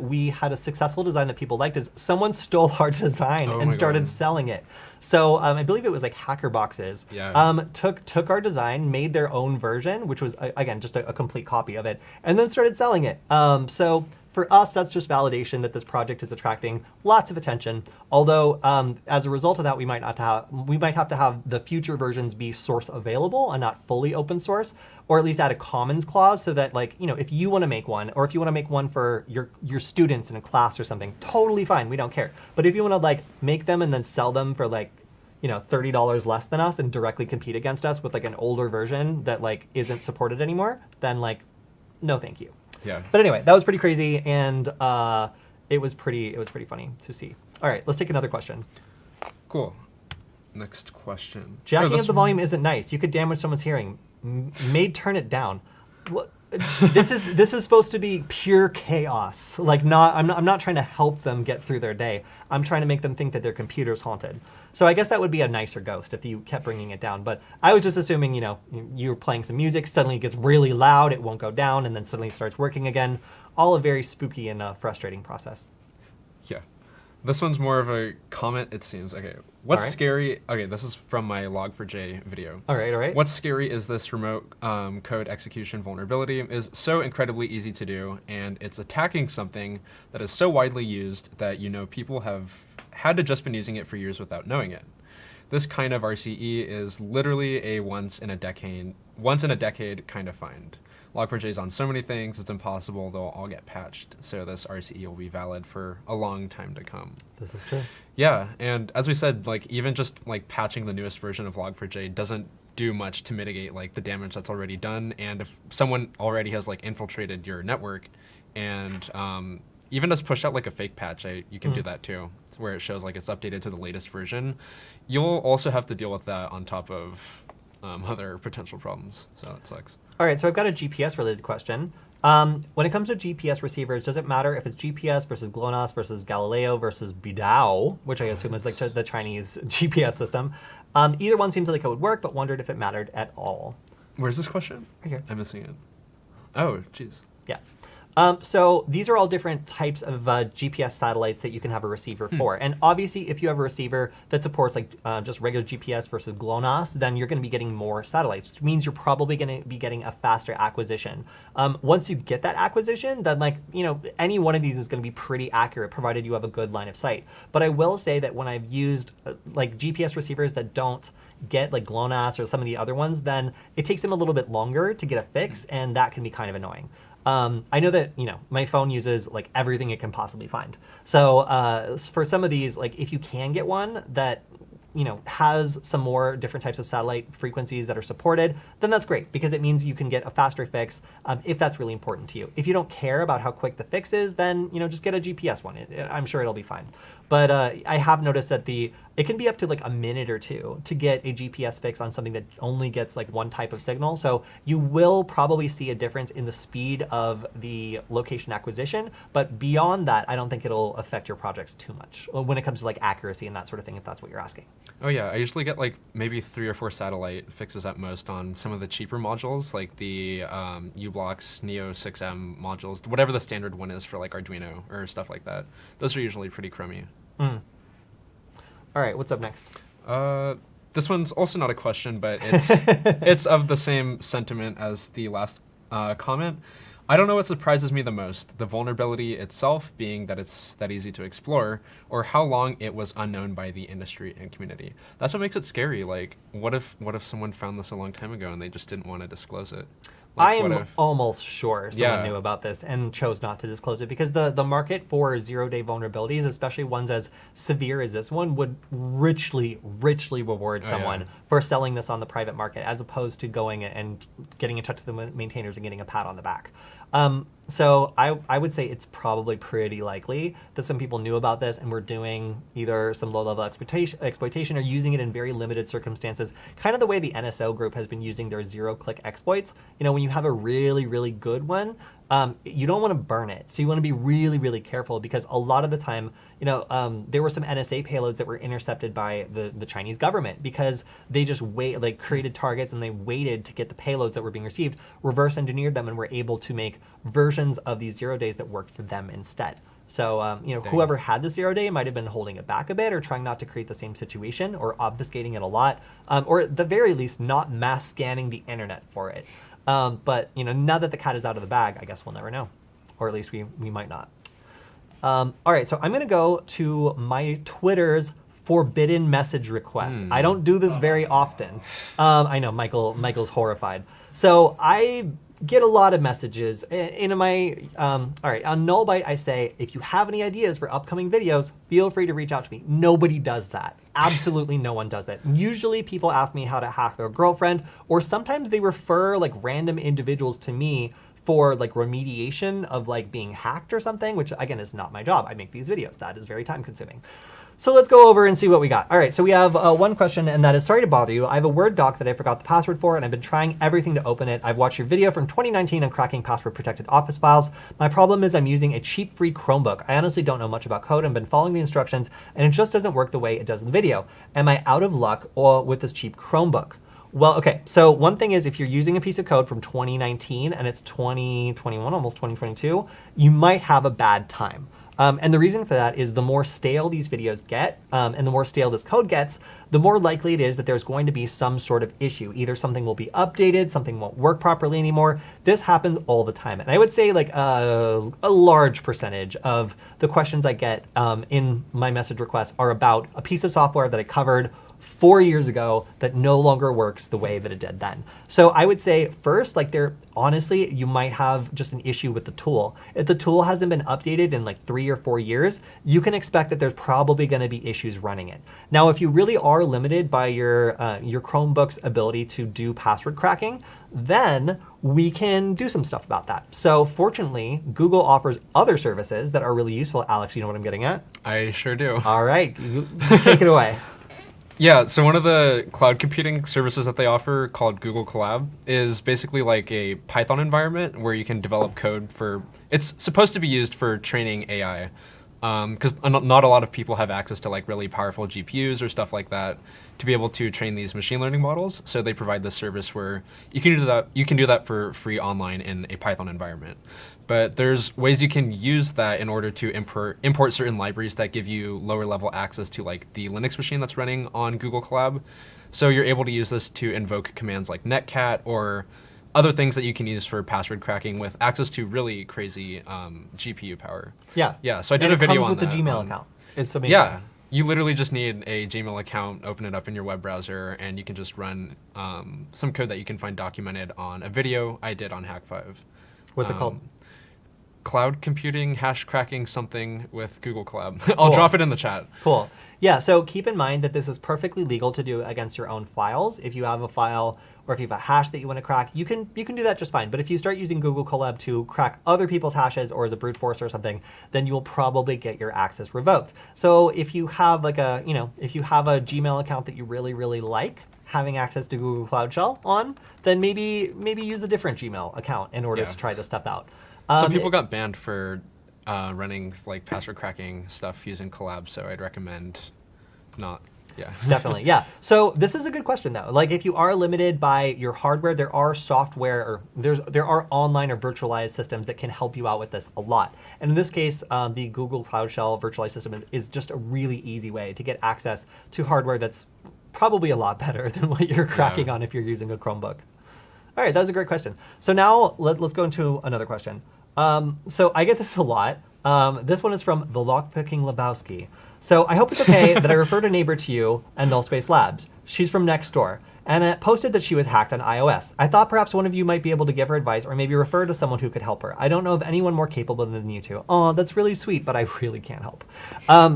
we had a successful design that people liked is someone stole our design Oh and my started God. selling it. So I believe it was like Hacker Boxes. Yeah. Took our design, made their own version, which was again just a complete copy of it, and then started selling it. So for us, that's just validation that this project is attracting lots of attention. Although, as a result of that, we might have to have the future versions be source available and not fully open source, or at least add a commons clause so that, like, if you want to make one, or if you want to make one for your students in a class or something, totally fine, we don't care. But if you want to like make them and then sell them for like $30 less than us and directly compete against us with like an older version that like isn't supported anymore, then like, no, thank you. Yeah. But anyway, that was pretty crazy, and it was pretty funny to see. All right, let's take another question. Cool. Next question. Jacking this up the volume isn't nice. You could damage someone's hearing. Made turn it down. What? This is supposed to be pure chaos. Like I'm not trying to help them get through their day. I'm trying to make them think that their computer's haunted. So I guess that would be a nicer ghost if you kept bringing it down. But I was just assuming, you're playing some music, suddenly it gets really loud, it won't go down, and then suddenly it starts working again. All a very spooky and frustrating process. Yeah. This one's more of a comment, it seems. Okay. What's All right. scary? Okay, this is from my Log4j video. All right. What's scary is this remote code execution vulnerability is so incredibly easy to do, and it's attacking something that is so widely used that people have had to just been using it for years without knowing it. This kind of RCE is literally a once in a decade kind of find. Log4j is on so many things, it's impossible they'll all get patched, so this RCE will be valid for a long time to come. This is true. Yeah, and as we said, like even just like patching the newest version of Log4j doesn't do much to mitigate like the damage that's already done. And if someone already has like infiltrated your network and even just pushed out like a fake patch, you can do that too, where it shows like it's updated to the latest version. You'll also have to deal with that on top of other potential problems, so it sucks. All right, so I've got a GPS related question. When it comes to GPS receivers, does it matter if it's GPS versus GLONASS versus Galileo versus Bidao, which I assume is like the Chinese GPS system? Either one seems like it would work, but wondered if it mattered at all. Where's this question? Right here. I'm missing it. Oh, jeez. Yeah. So these are all different types of GPS satellites that you can have a receiver for. And obviously, if you have a receiver that supports like just regular GPS versus GLONASS, then you're going to be getting more satellites, which means you're probably going to be getting a faster acquisition. Once you get that acquisition, then like, any one of these is going to be pretty accurate, provided you have a good line of sight. But I will say that when I've used like GPS receivers that don't get like GLONASS or some of the other ones, then it takes them a little bit longer to get a fix, and that can be kind of annoying. I know that, my phone uses like everything it can possibly find. So for some of these, like if you can get one that, has some more different types of satellite frequencies that are supported, then that's great because it means you can get a faster fix if that's really important to you. If you don't care about how quick the fix is, then, just get a GPS one. I'm sure it'll be fine. But I have noticed that it can be up to like a minute or two to get a GPS fix on something that only gets like one type of signal. So you will probably see a difference in the speed of the location acquisition. But beyond that, I don't think it'll affect your projects too much when it comes to like accuracy and that sort of thing, if that's what you're asking. Oh yeah, I usually get like maybe 3 or 4 satellite fixes at most on some of the cheaper modules, like the uBlocks Neo 6M modules, whatever the standard one is for like Arduino or stuff like that. Those are usually pretty crummy. All right, what's up next? This one's also not a question, but it's it's of the same sentiment as the last comment. I don't know what surprises me the most, the vulnerability itself being that it's that easy to explore, or how long it was unknown by the industry and community. That's what makes it scary. Like, what if someone found this a long time ago and they just didn't want to disclose it? I what am if? almost sure someone Yeah. knew about this and chose not to disclose it because the market for zero-day vulnerabilities, especially ones as severe as this one, would richly reward Oh, someone yeah. for selling this on the private market as opposed to going and getting in touch with the maintainers and getting a pat on the back. So I would say it's probably pretty likely that some people knew about this and were doing either some low-level exploitation or using it in very limited circumstances, kind of the way the NSO group has been using their zero-click exploits. You know, when you have a really good one, you don't want to burn it. So you want to be really careful because a lot of the time, you know, there were some NSA payloads that were intercepted by the Chinese government because they just created targets and they waited to get the payloads that were being received, reverse engineered them, and were able to make versions of these 0 days that worked for them instead. So, you know, Dang. whoever had the 0 day might have been holding it back a bit or trying not to create the same situation or obfuscating it a lot, or at the very least, not mass scanning the internet for it. But, you know, now that the cat is out of the bag, I guess we'll never know. Or at least we might not. All right, so I'm going to go to my Twitter's forbidden message requests. I don't do this very often. I know, Michael's horrified. So I get a lot of messages. In my, all right, on Nullbyte, I say, if you have any ideas for upcoming videos, feel free to reach out to me. Nobody does that. Absolutely no one does that. Usually people ask me how to hack their girlfriend, or sometimes they refer like random individuals to me for like remediation of like being hacked or something, which again is not my job. I make these videos. That is very time consuming. So let's go over and see what we got. All right, so we have one question, and that is, sorry to bother you. I have a Word doc that I forgot the password for, and I've been trying everything to open it. I've watched your video from 2019 on cracking password-protected Office files. My problem is I'm using a cheap free Chromebook. I honestly don't know much about code and been following the instructions, and it just doesn't work the way it does in the video. Am I out of luck with this cheap Chromebook? Well, okay, so one thing is if you're using a piece of code from 2019 and it's 2021, almost 2022, you might have a bad time. And the reason for that is the more stale these videos get, and the more stale this code gets, the more likely it is that there's going to be some sort of issue. Either something will be updated, something won't work properly anymore. This happens all the time. And I would say like a large percentage of the questions I get in my message requests are about a piece of software that I covered 4 years ago that no longer works the way that it did then. So I would say first, like honestly, you might have just an issue with the tool. If the tool hasn't been updated in like 3 or 4 years, you can expect that there's probably going to be issues running it. Now, if you really are limited by your Chromebook's ability to do password cracking, then we can do some stuff about that. So fortunately, Google offers other services that are really useful. Alex, you know what I'm getting at? I sure do. All right, you take it away. Yeah, so one of the cloud computing services that they offer called Google Colab is basically like a Python environment where you can develop code for, it's supposed to be used for training AI. Because not a lot of people have access to like really powerful GPUs or stuff like that to be able to train these machine learning models. So they provide this service where you can do that. You can do that for free online in a Python environment. But there's ways you can use that in order to import certain libraries that give you lower level access to like the Linux machine that's running on Google Colab. So you're able to use this to invoke commands like netcat or other things that you can use for password cracking with access to really crazy GPU power. Yeah. Yeah, so I did a video on that. It comes with the Gmail account. It's amazing. Yeah, you literally just need a Gmail account, open it up in your web browser, and you can just run some code that you can find documented on a video I did on Hack5. What's it called? Cloud computing, hash cracking something with Google Colab. I'll drop it in the chat. Cool. Yeah, so keep in mind that this is perfectly legal to do against your own files. If you have a file or if you have a hash that you want to crack, you can do that just fine. But if you start using Google Colab to crack other people's hashes or as a brute force or something, then you will probably get your access revoked. So if you have like if you have a Gmail account that you really like, having access to Google Cloud Shell on, then maybe use a different Gmail account in order to try this stuff out. Some people got banned for running like password cracking stuff using Colab, so I'd recommend not. Yeah. Definitely, yeah. So this is a good question though. Like if you are limited by your hardware, there are software or there are online or virtualized systems that can help you out with this a lot. And in this case, the Google Cloud Shell virtualized system is just a really easy way to get access to hardware that's probably a lot better than what you're cracking on if you're using a Chromebook. All right, that was a great question. So now let's go into another question. So I get this a lot. This one is from the Lockpicking Lebowski. So I hope it's okay that I referred a neighbor to you and Null Space Labs. She's from next door. and posted that she was hacked on iOS. I thought perhaps one of you might be able to give her advice or maybe refer to someone who could help her. I don't know of anyone more capable than you two. Oh, that's really sweet, but I really can't help.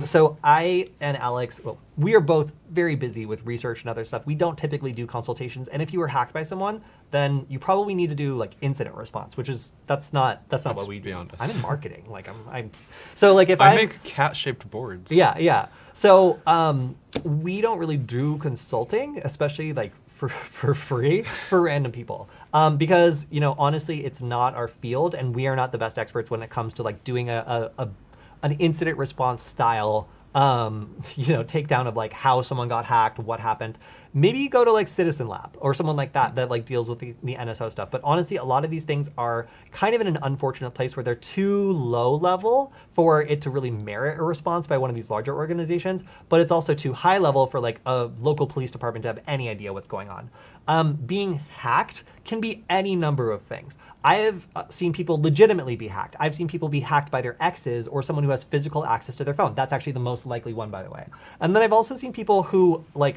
So I and Alex, well, we are both very busy with research and other stuff. We don't typically do consultations, and if you were hacked by someone, then you probably need to do like incident response, which is that's not what we do. I'm in marketing. Like I'm so like if I make cat-shaped boards. Yeah. So we don't really do consulting, especially like for free for random people, because honestly, it's not our field, and we are not the best experts when it comes to like doing an incident response style takedown of like how someone got hacked, what happened. Maybe you go to like Citizen Lab or someone like that like deals with the NSO stuff. But honestly, a lot of these things are kind of in an unfortunate place where they're too low level for it to really merit a response by one of these larger organizations. But it's also too high level for like a local police department to have any idea what's going on. Being hacked can be any number of things. I have seen people legitimately be hacked. I've seen people be hacked by their exes or someone who has physical access to their phone. That's actually the most likely one, by the way. And then I've also seen people who like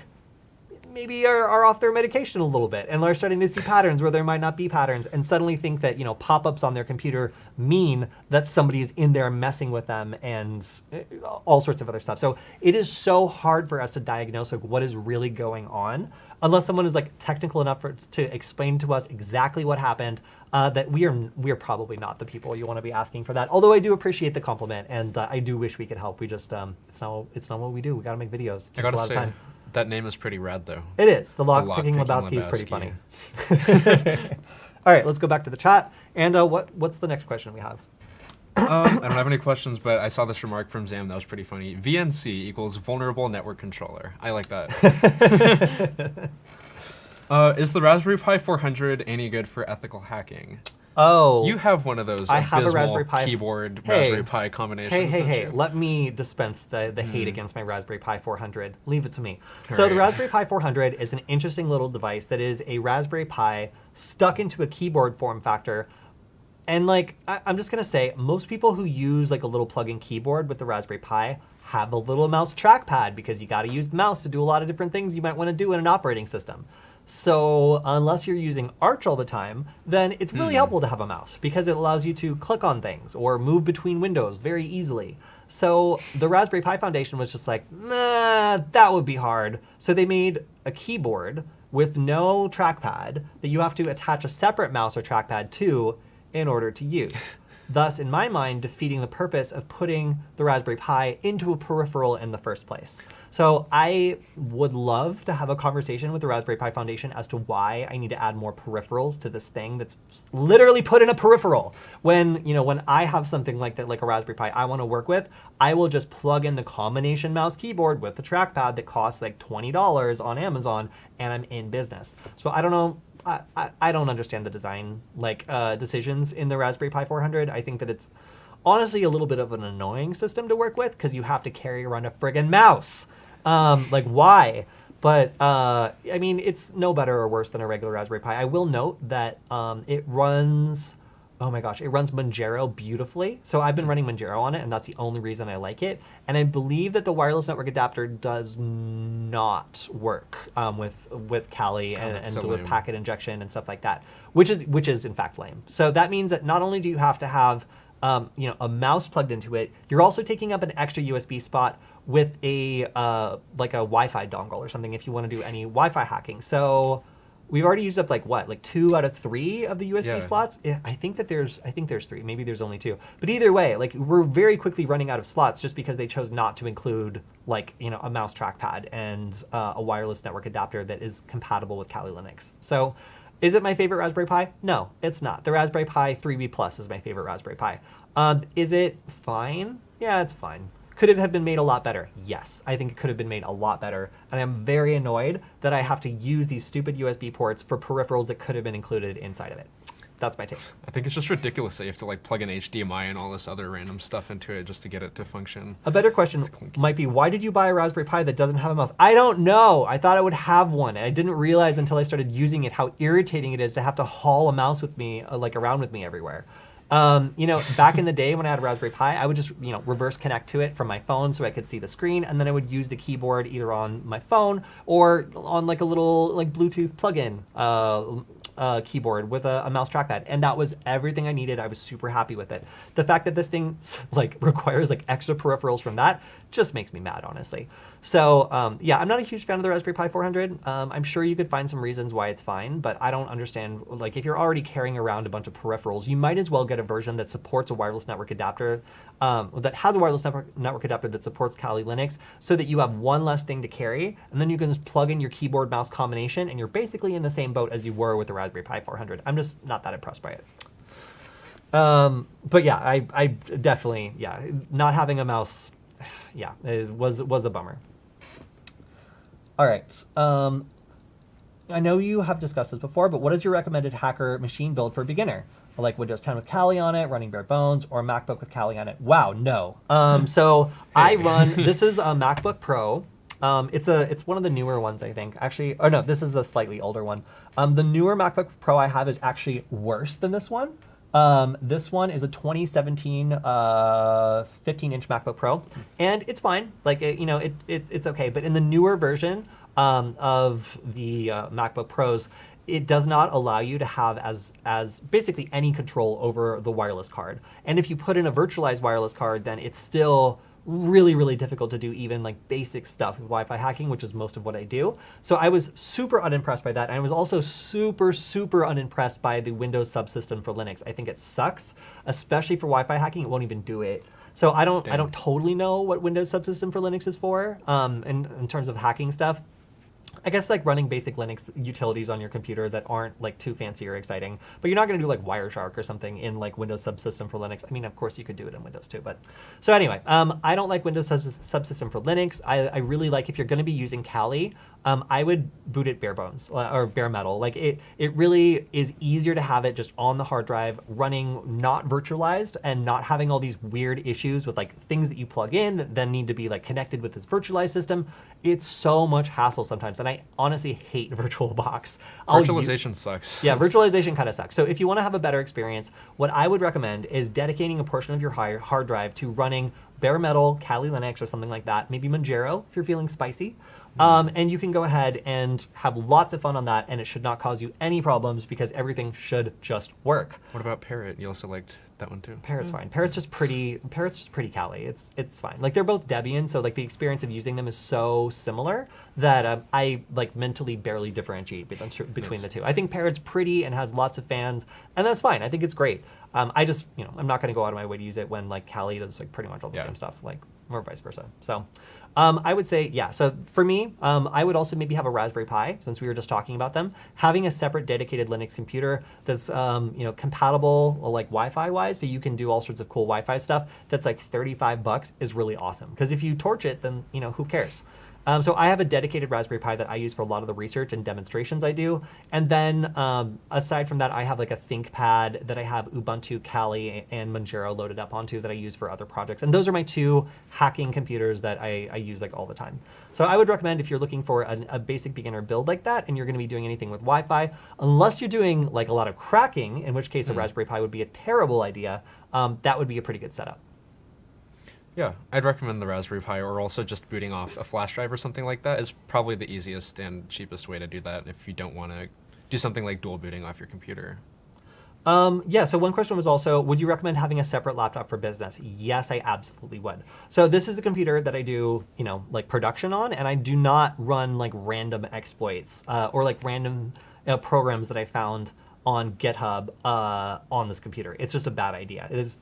maybe are off their medication a little bit and are starting to see patterns where there might not be patterns and suddenly think that, pop-ups on their computer mean that somebody is in there messing with them and all sorts of other stuff. So it is so hard for us to diagnose like what is really going on unless someone is like technical enough to explain to us exactly what happened, that we are probably not the people you want to be asking for that. Although I do appreciate the compliment and I do wish we could help. We just, it's not what we do. We got to make videos. It takes a lot of time. That name is pretty rad, though. It is. The lock-picking Lebowski is pretty funny. All right, let's go back to the chat. And what's the next question we have? I don't have any questions, but I saw this remark from Zam that was pretty funny. VNC equals vulnerable network controller. I like that. Is the Raspberry Pi 400 any good for ethical hacking? Oh. You have one of those I have a Raspberry Pi keyboard Raspberry Pi combinations. Hey. Let me dispense the hate against my Raspberry Pi 400. Leave it to me. All so right. the Raspberry Pi 400 is an interesting little device that is a Raspberry Pi stuck into a keyboard form factor. And like, I'm just going to say, most people who use like a little plug-in keyboard with the Raspberry Pi have a little mouse trackpad because you got to use the mouse to do a lot of different things you might want to do in an operating system. So unless you're using Arch all the time, then it's really helpful to have a mouse because it allows you to click on things or move between windows very easily. So the Raspberry Pi Foundation was just like, nah, that would be hard. So they made a keyboard with no trackpad that you have to attach a separate mouse or trackpad to in order to use. Thus, in my mind, defeating the purpose of putting the Raspberry Pi into a peripheral in the first place. So I would love to have a conversation with the Raspberry Pi Foundation as to why I need to add more peripherals to this thing that's literally put in a peripheral. When I have something like that, like a Raspberry Pi I want to work with, I will just plug in the combination mouse keyboard with the trackpad that costs like $20 on Amazon, and I'm in business. So I don't know. I don't understand the design decisions in the Raspberry Pi 400. I think that it's honestly a little bit of an annoying system to work with because you have to carry around a friggin' mouse. Why? But I mean, it's no better or worse than a regular Raspberry Pi. I will note that it runs, oh my gosh, it runs Manjaro beautifully. So I've been running Manjaro on it, and that's the only reason I like it. And I believe that the wireless network adapter does not work with Kali and so with lame. packet injection and stuff like that, which is in fact lame. So that means that not only do you have to have a mouse plugged into it, you're also taking up an extra USB spot with a Wi-Fi dongle or something if you want to do any Wi-Fi hacking. So we've already used up like 2 out of 3 of the USB slots. Yeah, I think there's 3. Maybe there's only 2. But either way, like we're very quickly running out of slots just because they chose not to include a mouse trackpad and a wireless network adapter that is compatible with Kali Linux. So is it my favorite Raspberry Pi? No, it's not. The Raspberry Pi 3B Plus is my favorite Raspberry Pi. Is it fine? Yeah, it's fine. Could it have been made a lot better? Yes, I think it could have been made a lot better. And I'm very annoyed that I have to use these stupid USB ports for peripherals that could have been included inside of it. That's my take. I think it's just ridiculous that you have to plug in HDMI and all this other random stuff into it just to get it to function. A better question might be, why did you buy a Raspberry Pi that doesn't have a mouse? I don't know. I thought I would have one. And I didn't realize until I started using it how irritating it is to have to haul a mouse with me, around with me everywhere. Back in the day when I had a Raspberry Pi, I would just, reverse connect to it from my phone so I could see the screen, and then I would use the keyboard either on my phone or on like a little like Bluetooth plug-in keyboard with a mouse trackpad, and that was everything I needed. I was super happy with it. The fact that this thing like requires like extra peripherals from that just makes me mad, honestly. So I'm not a huge fan of the Raspberry Pi 400. I'm sure you could find some reasons why it's fine, but I don't understand, like if you're already carrying around a bunch of peripherals, you might as well get a version that supports a wireless network adapter, that has a wireless network adapter that supports Kali Linux, so that you have one less thing to carry, and then you can just plug in your keyboard mouse combination, and you're basically in the same boat as you were with the Raspberry Pi 400. I'm just not that impressed by it. But yeah, I definitely, not having a mouse, it was a bummer. All right. I know you have discussed this before, but what is your recommended hacker machine build for a beginner? Like Windows 10 with Kali on it, running bare bones, or MacBook with Kali on it? Wow, no. So I run, this is a MacBook Pro. It's one of the newer ones, I think. Actually, oh no, this is a slightly older one. The newer MacBook Pro I have is actually worse than this one. This one is a 2017 15-inch MacBook Pro, and it's fine. Like it's okay. But in the newer version of the MacBook Pros, it does not allow you to have as basically any control over the wireless card. And if you put in a virtualized wireless card, then it's still really, really difficult to do even like basic stuff with Wi-Fi hacking, which is most of what I do. So I was super unimpressed by that. And I was also super, super unimpressed by the Windows subsystem for Linux. I think it sucks, especially for Wi-Fi hacking. It won't even do it. So I don't totally know what Windows subsystem for Linux is for in terms of hacking stuff. I guess like running basic Linux utilities on your computer that aren't like too fancy or exciting, but you're not going to do like Wireshark or something in like Windows subsystem for Linux. I mean, of course you could do it in Windows too, but so anyway, I don't like Windows subsystem for Linux. I really like, if you're going to be using Kali, I would boot it bare bones or bare metal. Like it really is easier to have it just on the hard drive running, not virtualized, and not having all these weird issues with like things that you plug in that then need to be like connected with this virtualized system. It's so much hassle sometimes, and I honestly hate VirtualBox. Virtualization sucks. Yeah, virtualization kind of sucks. So if you want to have a better experience, what I would recommend is dedicating a portion of your hard drive to running bare metal, Kali Linux, or something like that. Maybe Manjaro if you're feeling spicy. And you can go ahead and have lots of fun on that, and it should not cause you any problems because everything should just work. What about Parrot? You also liked that one too. Parrot's fine. Parrot's just pretty Kali. It's fine. Like they're both Debian, so like the experience of using them is so similar that I like mentally barely differentiate between the two. I think Parrot's pretty and has lots of fans, and that's fine. I think it's great. I just I'm not going to go out of my way to use it when like Kali does like pretty much all the same stuff, like or vice versa. So. I would say, so for me, I would also maybe have a Raspberry Pi, since we were just talking about them. Having a separate dedicated Linux computer that's, compatible like Wi-Fi wise, so you can do all sorts of cool Wi-Fi stuff, that's like $35 is really awesome. Because if you torch it, then, who cares? So I have a dedicated Raspberry Pi that I use for a lot of the research and demonstrations I do. And then aside from that, I have like a ThinkPad that I have Ubuntu, Kali, and Manjaro loaded up onto that I use for other projects. And those are my two hacking computers that I use like all the time. So I would recommend, if you're looking for a basic beginner build like that, and you're going to be doing anything with Wi-Fi, unless you're doing like a lot of cracking, in which case a Raspberry Pi would be a terrible idea, that would be a pretty good setup. Yeah, I'd recommend the Raspberry Pi, or also just booting off a flash drive or something like that is probably the easiest and cheapest way to do that if you don't want to do something like dual booting off your computer. So one question was also, would you recommend having a separate laptop for business? Yes, I absolutely would. So this is the computer that I do, like production on, and I do not run like random exploits or like random programs that I found on GitHub on this computer. It's just a bad idea. It's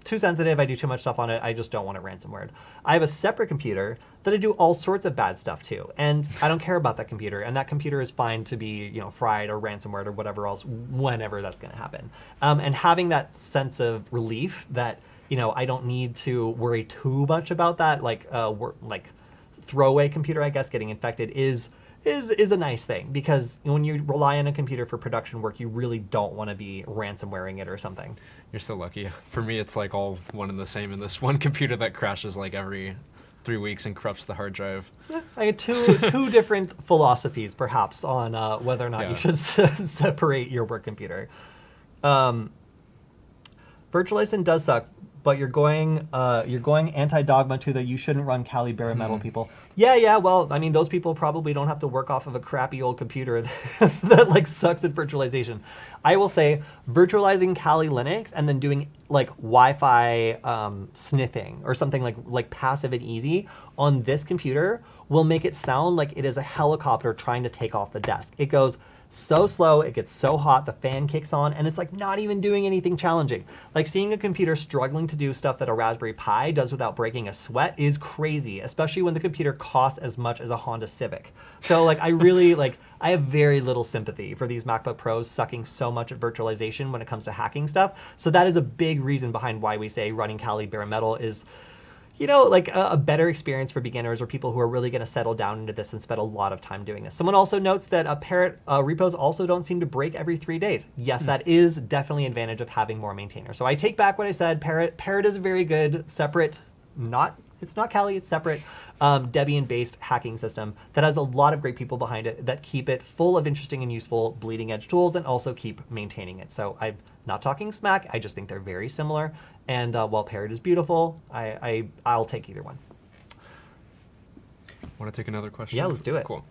too sensitive. I do too much stuff on it. I just don't want it ransomware. I have a separate computer that I do all sorts of bad stuff to, and I don't care about that computer. And that computer is fine to be, fried or ransomware or whatever else, whenever that's going to happen. And having that sense of relief that I don't need to worry too much about that, like throwaway computer, I guess, getting infected is a nice thing, because when you rely on a computer for production work, you really don't want to be ransomwaring it or something. You're so lucky. For me, it's like all one and the same in this one computer that crashes like every 3 weeks and corrupts the hard drive. Yeah, I had two different philosophies, perhaps, on whether or not you should separate your work computer. Virtualization does suck, but you're going anti-dogma to the you shouldn't run Kali bare metal people. Yeah. Well, I mean, those people probably don't have to work off of a crappy old computer that like sucks at virtualization. I will say virtualizing Kali Linux and then doing like Wi-Fi sniffing or something like passive and easy on this computer will make it sound like it is a helicopter trying to take off the desk. It goes so slow, it gets so hot, the fan kicks on, and it's like not even doing anything challenging. Like seeing a computer struggling to do stuff that a Raspberry Pi does without breaking a sweat is crazy, especially when the computer costs as much as a Honda Civic. So like I really I have very little sympathy for these MacBook Pros sucking so much at virtualization when it comes to hacking stuff. So that is a big reason behind why we say running Kali bare metal is, you know, like a better experience for beginners or people who are really going to settle down into this and spend a lot of time doing this. Someone also notes that Parrot repos also don't seem to break every 3 days. Yes, that is definitely an advantage of having more maintainers. So I take back what I said. Parrot is a very good separate, it's not Kali, it's separate Debian-based hacking system that has a lot of great people behind it that keep it full of interesting and useful bleeding-edge tools and also keep maintaining it. So I'm not talking smack. I just think they're very similar. And while Parrot is beautiful, I'll take either one. Want to take another question? Yeah, let's do it. Cool.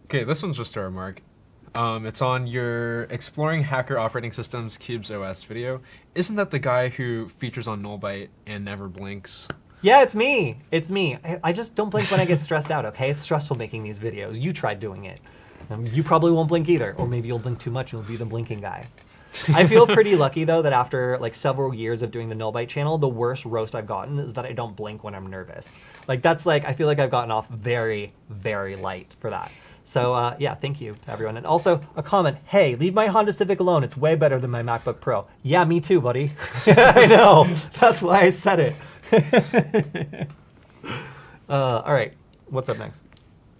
Okay, this one's just a remark. It's on your Exploring Hacker Operating Systems Cubes OS video. Isn't that the guy who features on Nullbyte and never blinks? Yeah, it's me. It's me. I just don't blink when I get stressed out, okay? It's stressful making these videos. You tried doing it. You probably won't blink either. Or maybe you'll blink too much and you'll be the blinking guy. I feel pretty lucky, though, that after like several years of doing the Nullbyte channel, the worst roast I've gotten is that I don't blink when I'm nervous. Like, that's like, I feel like I've gotten off very, very light for that. So, yeah, thank you to everyone. And also, a comment, hey, leave my Honda Civic alone. It's way better than my MacBook Pro. Yeah, me too, buddy. I know. That's why I said it. All right, what's up next?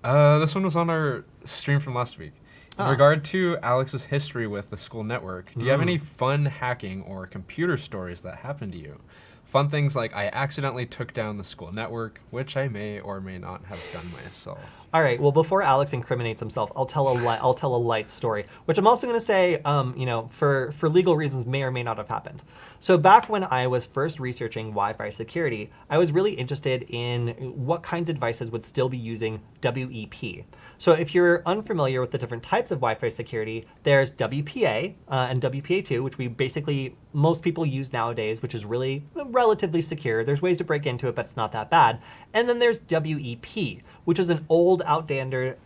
This one was on our stream from last week. In regard to Alex's history with the school network, do you have any fun hacking or computer stories that happened to you? Fun things like I accidentally took down the school network, which I may or may not have done myself. All right. Well, before Alex incriminates himself, I'll tell a light story, which I'm also going to say, you know, for legal reasons, may or may not have happened. So back when I was first researching Wi-Fi security, I was really interested in what kinds of devices would still be using WEP. So if you're unfamiliar with the different types of Wi-Fi security, there's WPA and WPA2, which most people use nowadays, which is really relatively secure. There's ways to break into it, but it's not that bad. And then there's WEP, which is an old, outdated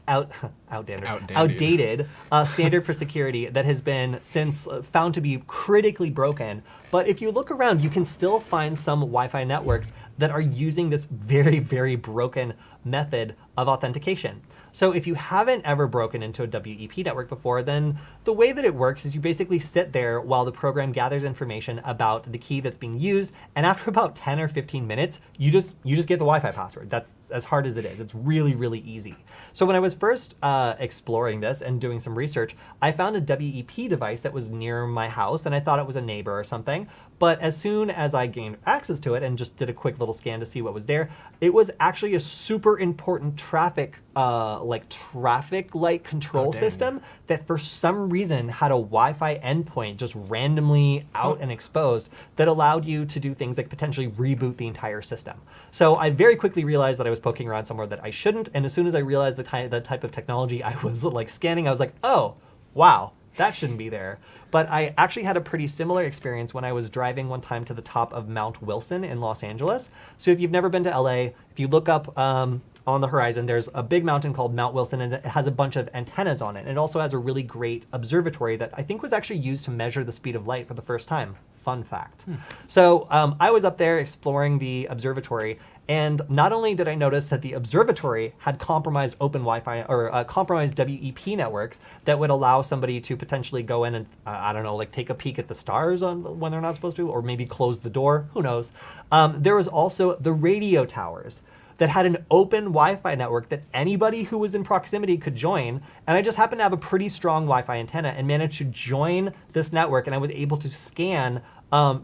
standard for security that has been since found to be critically broken. But if you look around, you can still find some Wi-Fi networks that are using this very, very broken method of authentication. So if you haven't ever broken into a WEP network before, then the way that it works is you basically sit there while the program gathers information about the key that's being used, and after about 10 or 15 minutes, you just get the Wi-Fi password. That's as hard as it is. It's really, really easy. So when I was first exploring this and doing some research, I found a WEP device that was near my house, and I thought it was a neighbor or something. But as soon as I gained access to it and just did a quick little scan to see what was there, it was actually a super important traffic light control system that for some reason had a Wi-Fi endpoint just randomly out and exposed that allowed you to do things like potentially reboot the entire system. So I very quickly realized that I was poking around somewhere that I shouldn't, and as soon as I realized the type of technology I was like scanning, I was like, oh, wow, that shouldn't be there. But I actually had a pretty similar experience when I was driving one time to the top of Mount Wilson in Los Angeles. So if you've never been to LA, if you look up on the horizon, there's a big mountain called Mount Wilson, and it has a bunch of antennas on it. And it also has a really great observatory that I think was actually used to measure the speed of light for the first time. Fun fact. So I was up there exploring the observatory, and not only did I notice that the observatory had compromised open Wi-Fi or compromised WEP networks that would allow somebody to potentially go in and, I don't know, like take a peek at the stars when they're not supposed to, or maybe close the door, who knows. There was also the radio towers that had an open Wi-Fi network that anybody who was in proximity could join. And I just happened to have a pretty strong Wi-Fi antenna and managed to join this network, and I was able to scan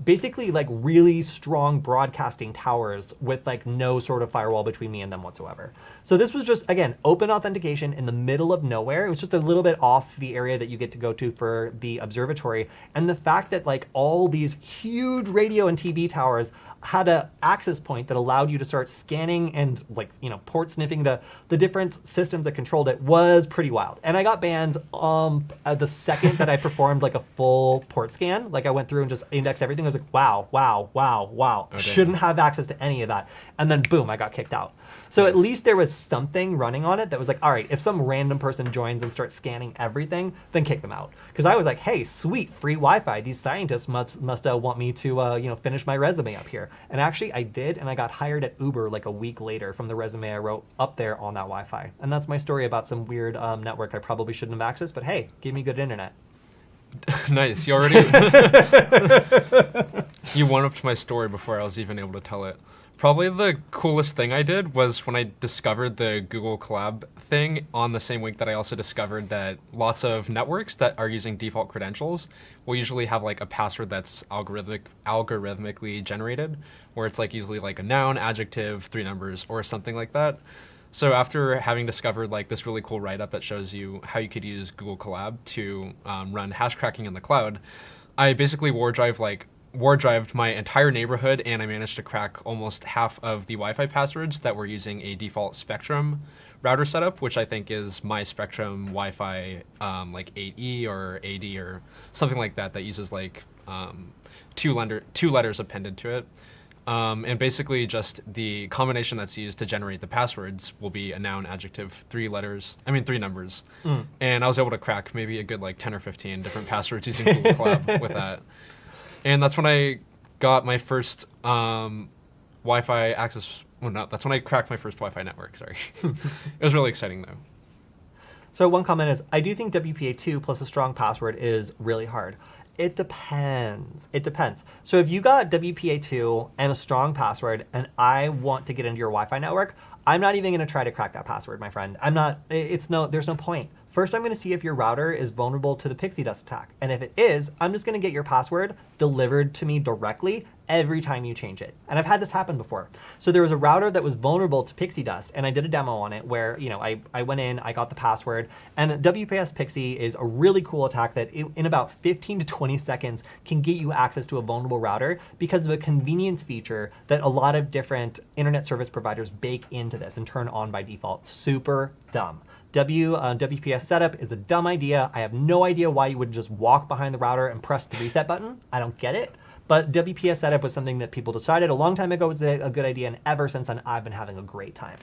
basically like really strong broadcasting towers with like no sort of firewall between me and them whatsoever. So this was just, again, open authentication in the middle of nowhere. It was just a little bit off the area that you get to go to for the observatory. And the fact that like all these huge radio and TV towers had a access point that allowed you to start scanning and like, port sniffing the different systems that controlled it was pretty wild. And I got banned the second that I performed like a full port scan. Like I went through and just indexed everything. I was like, wow, wow, wow, wow. Okay. Shouldn't have access to any of that. And then boom, I got kicked out. So Nice. at least there was something running on it that was like, all right, if some random person joins and starts scanning everything, then kick them out. Because I was like, hey, sweet, free Wi-Fi. These scientists must want me to finish my resume up here. And actually I did, and I got hired at Uber like a week later from the resume I wrote up there on that Wi-Fi. And that's my story about some weird network I probably shouldn't have accessed, but hey, gave me good internet. Nice. You already you one-upped my story before I was even able to tell it. Probably the coolest thing I did was when I discovered the Google Collab thing on the same week that I also discovered that lots of networks that are using default credentials will usually have like a password that's algorithmically generated, where it's like usually like a noun, adjective, 3 numbers, or something like that. So after having discovered like this really cool write-up that shows you how you could use Google Collab to run hash cracking in the cloud, I basically war drived my entire neighborhood, and I managed to crack almost half of the Wi-Fi passwords that were using a default Spectrum router setup, which I think is my Spectrum Wi-Fi like 8E or 8D or something like that uses like two letters appended to it. And basically just the combination that's used to generate the passwords will be a noun, adjective, 3 numbers. And I was able to crack maybe a good like 10 or 15 different passwords using Google Collab with that. And that's when I got my first Wi-Fi access. Well, no, that's when I cracked my first Wi-Fi network, sorry. It was really exciting though. So one comment is, I do think WPA2 plus a strong password is really hard. It depends. It depends. So if you got WPA2 and a strong password and I want to get into your Wi-Fi network, I'm not even going to try to crack that password, my friend. There's no point. First, I'm going to see if your router is vulnerable to the pixie dust attack. And if it is, I'm just going to get your password delivered to me directly every time you change it. And I've had this happen before. So there was a router that was vulnerable to pixie dust, and I did a demo on it where, I went in, I got the password, and WPS Pixie is a really cool attack that in about 15 to 20 seconds can get you access to a vulnerable router because of a convenience feature that a lot of different internet service providers bake into this and turn on by default. Super dumb. WPS setup is a dumb idea. I have no idea why you would just walk behind the router and press the reset button. I don't get it. But WPS setup was something that people decided a long time ago was a good idea, and ever since then, I've been having a great time.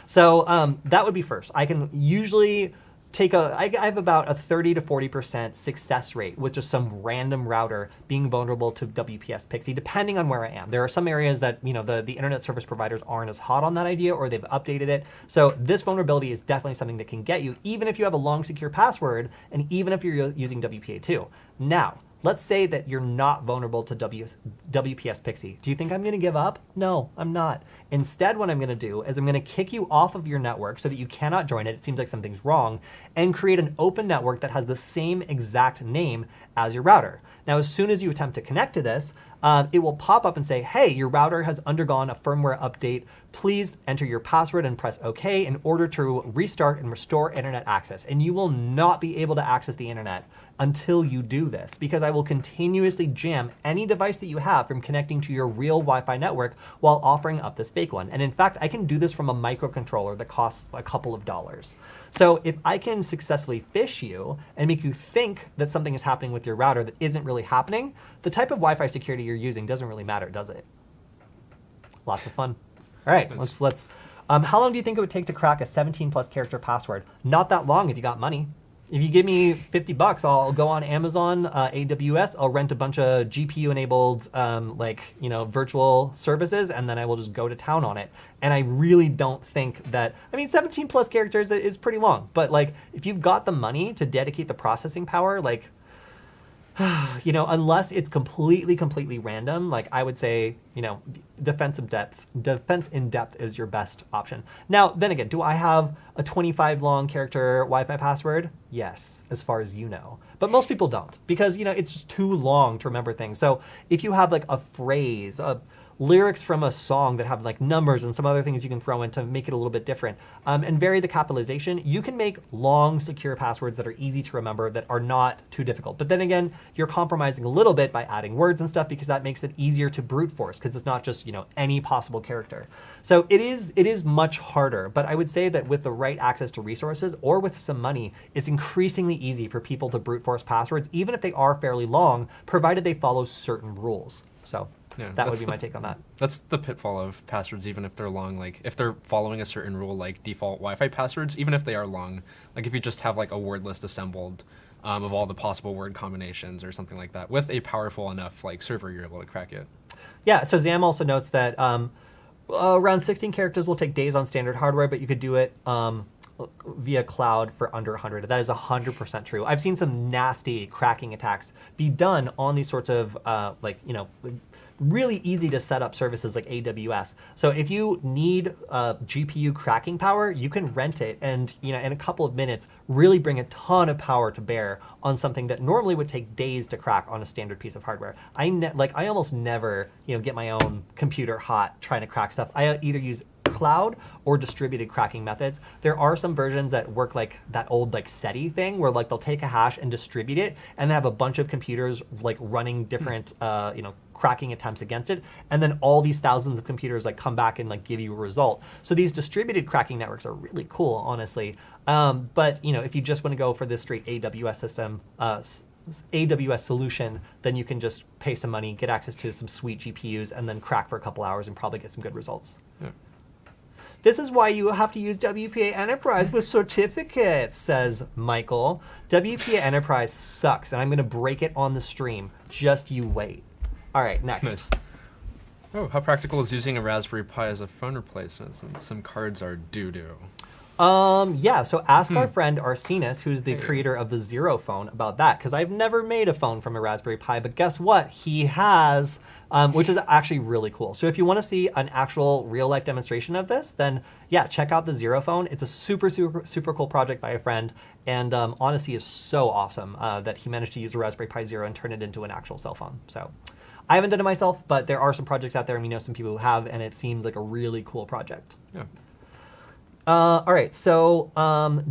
So that would be first. I can usually I have about a 30 to 40% success rate with just some random router being vulnerable to WPS Pixie, depending on where I am. There are some areas that the internet service providers aren't as hot on that idea, or they've updated it. So this vulnerability is definitely something that can get you, even if you have a long secure password, and even if you're using WPA2. Now, let's say that you're not vulnerable to WPS Pixie. Do you think I'm going to give up? No, I'm not. Instead, what I'm going to do is I'm going to kick you off of your network so that you cannot join it. It seems like something's wrong, and create an open network that has the same exact name as your router. Now, as soon as you attempt to connect to this, it will pop up and say, hey, your router has undergone a firmware update. Please enter your password and press OK in order to restart and restore internet access. And you will not be able to access the internet until you do this, because I will continuously jam any device that you have from connecting to your real Wi-Fi network while offering up this fake one. And in fact, I can do this from a microcontroller that costs a couple of dollars. So if I can successfully phish you and make you think that something is happening with your router that isn't really happening, the type of Wi-Fi security you're using doesn't really matter, does it? Lots of fun. All right, let's. How long do you think it would take to crack a 17+ character password? Not that long if you got money. If you give me $50, I'll go on Amazon, AWS. I'll rent a bunch of GPU-enabled, virtual services, and then I will just go to town on it. And I really don't think that. 17+ characters is pretty long. But if you've got the money to dedicate the processing power, Unless it's completely random, like I would say, defense in depth is your best option. Now, then again, do I have a 25 long character Wi-Fi password? Yes, as far as you know. But most people don't because, it's just too long to remember things. So if you have like a phrase, lyrics from a song that have like numbers and some other things you can throw in to make it a little bit different, and vary the capitalization, you can make long, secure passwords that are easy to remember that are not too difficult. But then again, you're compromising a little bit by adding words and stuff because that makes it easier to brute force because it's not just, any possible character. So it is much harder, but I would say that with the right access to resources or with some money, it's increasingly easy for people to brute force passwords, even if they are fairly long, provided they follow certain rules. So yeah, that would be my take on that. That's the pitfall of passwords, even if they're long. Like if they're following a certain rule, like default Wi-Fi passwords, even if they are long, like if you just have like a word list assembled of all the possible word combinations or something like that, with a powerful enough like server, you're able to crack it. Yeah. So Zam also notes that around 16 characters will take days on standard hardware, but you could do it via cloud for under 100. That is 100% true. I've seen some nasty cracking attacks be done on these sorts of really easy to set up services like AWS. So if you need GPU cracking power, you can rent it and in a couple of minutes really bring a ton of power to bear on something that normally would take days to crack on a standard piece of hardware. I almost never get my own computer hot trying to crack stuff. I either use cloud or distributed cracking methods. There are some versions that work like that old SETI thing where they'll take a hash and distribute it and then have a bunch of computers running different cracking attempts against it, and then all these thousands of computers come back and give you a result. So these distributed cracking networks are really cool, honestly. But if you just want to go for this straight AWS system, AWS solution, then you can just pay some money, get access to some sweet GPUs, and then crack for a couple hours and probably get some good results. Yeah. This is why you have to use WPA Enterprise with certificates, says Michael. WPA Enterprise sucks, and I'm going to break it on the stream. Just you wait. All right, next. Nice. Oh, how practical is using a Raspberry Pi as a phone replacement since some cards are doo-doo? Yeah, so ask our friend Arsenis, who's the creator of the Zero phone, about that, because I've never made a phone from a Raspberry Pi, but guess what? He has, which is actually really cool. So if you want to see an actual real-life demonstration of this, then yeah, check out the Zero phone. It's a super cool project by a friend, and honestly is so awesome that he managed to use a Raspberry Pi Zero and turn it into an actual cell phone. So I haven't done it myself, but there are some projects out there, and we know some people who have, and it seems like a really cool project. Yeah. All right, so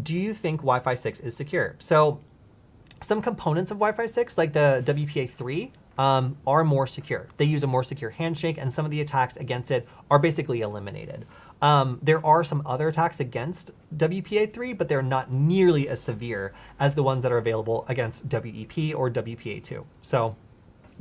do you think Wi-Fi 6 is secure? So some components of Wi-Fi 6, like the WPA3, are more secure. They use a more secure handshake, and some of the attacks against it are basically eliminated. There are some other attacks against WPA3, but they're not nearly as severe as the ones that are available against WEP or WPA2. So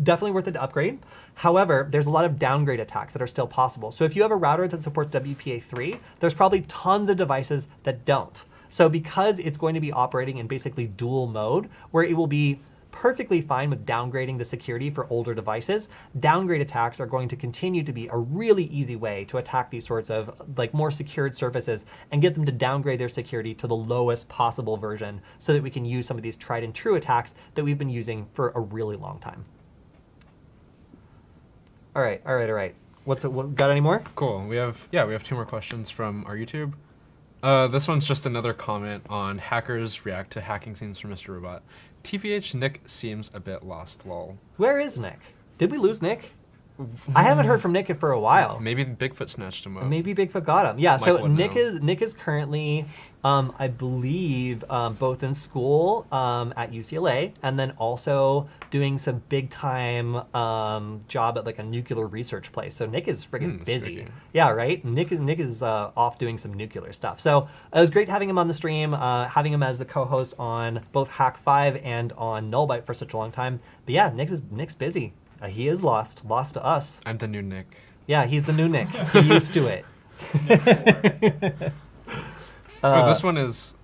definitely worth it to upgrade. However, there's a lot of downgrade attacks that are still possible. So if you have a router that supports WPA3, there's probably tons of devices that don't. So because it's going to be operating in basically dual mode, where it will be perfectly fine with downgrading the security for older devices, downgrade attacks are going to continue to be a really easy way to attack these sorts of more secured surfaces and get them to downgrade their security to the lowest possible version so that we can use some of these tried and true attacks that we've been using for a really long time. All right. Got any more? Cool. We have 2 more questions from our YouTube. This one's just another comment on hackers react to hacking scenes from Mr. Robot. TBH, Nick seems a bit lost, lol. Where is Nick? Did we lose Nick? I haven't heard from Nick for a while. Maybe Bigfoot snatched him up. Maybe Bigfoot got him. Yeah, so Nick know. is currently, I believe, both in school at UCLA and then also doing some big time job at a nuclear research place. So Nick is friggin' busy. Speaking. Yeah, right? Nick is off doing some nuclear stuff. So it was great having him on the stream, having him as the co-host on both Hack 5 and on Nullbyte for such a long time. But yeah, Nick's busy. He is lost to us. I'm the new Nick. Yeah, he's the new Nick. He used to it. This one is,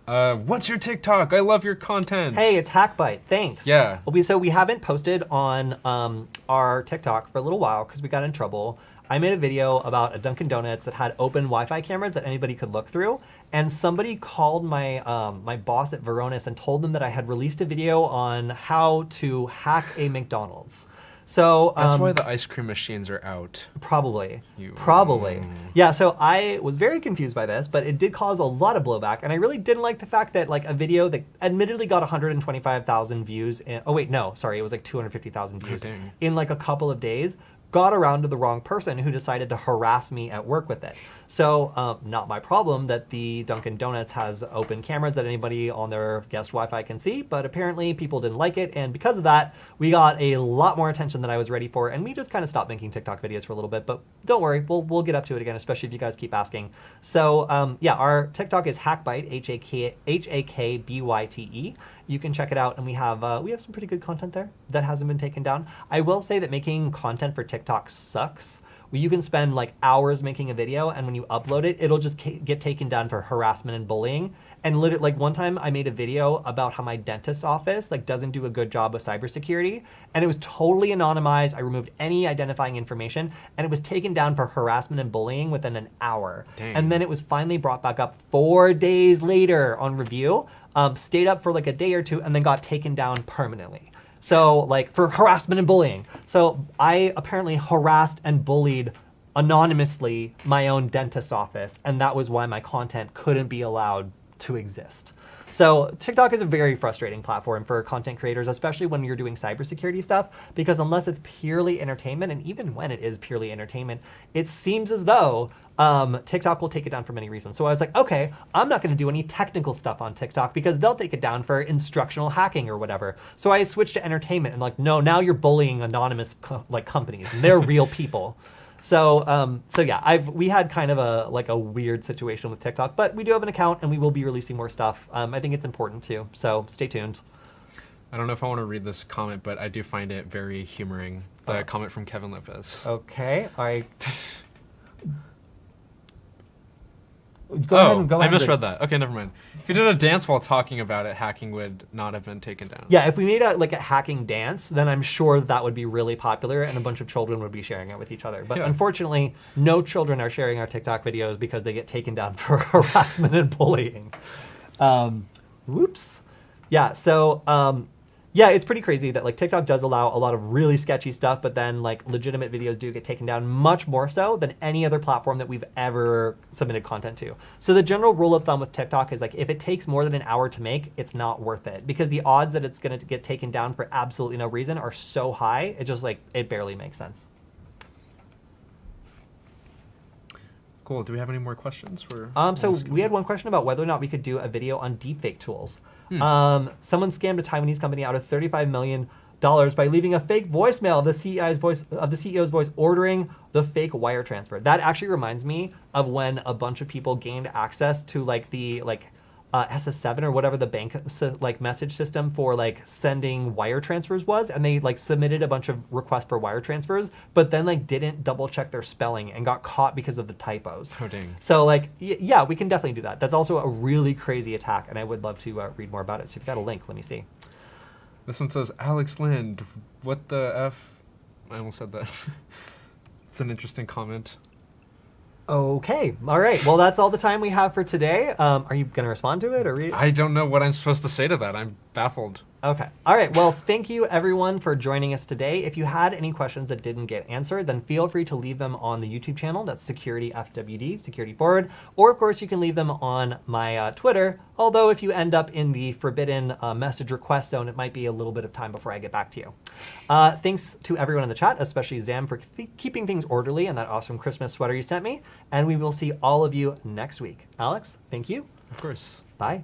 what's your TikTok? I love your content. Hey, it's Hackbyte. Thanks. Yeah. So we haven't posted on our TikTok for a little while because we got in trouble. I made a video about a Dunkin' Donuts that had open Wi-Fi cameras that anybody could look through, and somebody called my my boss at Varonis and told them that I had released a video on how to hack a McDonald's. So That's why the ice cream machines are out. Probably. Probably. Yeah, so I was very confused by this, but it did cause a lot of blowback, and I really didn't like the fact that like a video that admittedly got 125,000 views in, oh wait, no, sorry, it was like 250,000 views in like a couple of days, got around to the wrong person who decided to harass me at work with it. So not my problem that the Dunkin' Donuts has open cameras that anybody on their guest Wi-Fi can see, but apparently people didn't like it, and because of that, we got a lot more attention than I was ready for, and we just kind of stopped making TikTok videos for a little bit, but don't worry, we'll get up to it again, especially if you guys keep asking. So yeah, our TikTok is Hackbyte, Hakbyte. You can check it out, and we have some pretty good content there that hasn't been taken down. I will say that making content for TikTok sucks. You can spend like hours making a video, and when you upload it, it'll just get taken down for harassment and bullying. And literally, like one time I made a video about how my dentist's office like doesn't do a good job with cybersecurity, and it was totally anonymized. I removed any identifying information, and it was taken down for harassment and bullying within an hour. Dang. And then it was finally brought back up 4 days later on review, stayed up for like a day or two, and then got taken down permanently. So like for harassment and bullying. So I apparently harassed and bullied anonymously my own dentist's office, and that was why my content couldn't be allowed to exist. So TikTok is a very frustrating platform for content creators, especially when you're doing cybersecurity stuff, because unless it's purely entertainment, and even when it is purely entertainment, it seems as though TikTok will take it down for many reasons. So I was like, okay, I'm not going to do any technical stuff on TikTok because they'll take it down for instructional hacking or whatever. So I switched to entertainment and like, no, now you're bullying anonymous companies. And they're real people. So yeah, we had kind of a weird situation with TikTok, but we do have an account and we will be releasing more stuff. I think it's important too. So stay tuned. I don't know if I want to read this comment, but I do find it very humoring. The comment from Kevin Lopez. Okay, Go ahead. I misread that. Okay, never mind. If you did a dance while talking about it, hacking would not have been taken down. Yeah, if we made a hacking dance, then I'm sure that would be really popular and a bunch of children would be sharing it with each other. But unfortunately, no children are sharing our TikTok videos because they get taken down for harassment and bullying. Whoops. Yeah, so yeah, it's pretty crazy that like TikTok does allow a lot of really sketchy stuff, but then like legitimate videos do get taken down much more so than any other platform that we've ever submitted content to. So the general rule of thumb with TikTok is like if it takes more than an hour to make, it's not worth it because the odds that it's going to get taken down for absolutely no reason are so high. It just like it barely makes sense. Cool. Do we have any more questions? So we had one question about whether or not we could do a video on deepfake tools. Someone scammed a Taiwanese company out of $35 million by leaving a fake voicemail of the CEO's voice ordering the fake wire transfer. That actually reminds me of when a bunch of people gained access to like the SS7 or whatever the bank message system for like sending wire transfers was, and they like submitted a bunch of requests for wire transfers, but then like didn't double check their spelling and got caught because of the typos. Oh dang. So like yeah, we can definitely do that. That's also a really crazy attack, and I would love to read more about it. So if you've got a link, let me see. This one says Alex Lind. What the F? I almost said that. It's an interesting comment. Okay. All right. Well, that's all the time we have for today. Are you going to respond to it or read it? I don't know what I'm supposed to say to that. I'm baffled. Okay. All right. Well, thank you everyone for joining us today. If you had any questions that didn't get answered, then feel free to leave them on the YouTube channel. That's SecurityFWD, SecurityFWD. Or of course, you can leave them on my Twitter. Although if you end up in the forbidden message request zone, it might be a little bit of time before I get back to you. Thanks to everyone in the chat, especially Zam for keeping things orderly and that awesome Christmas sweater you sent me. And we will see all of you next week. Alex, thank you. Of course. Bye.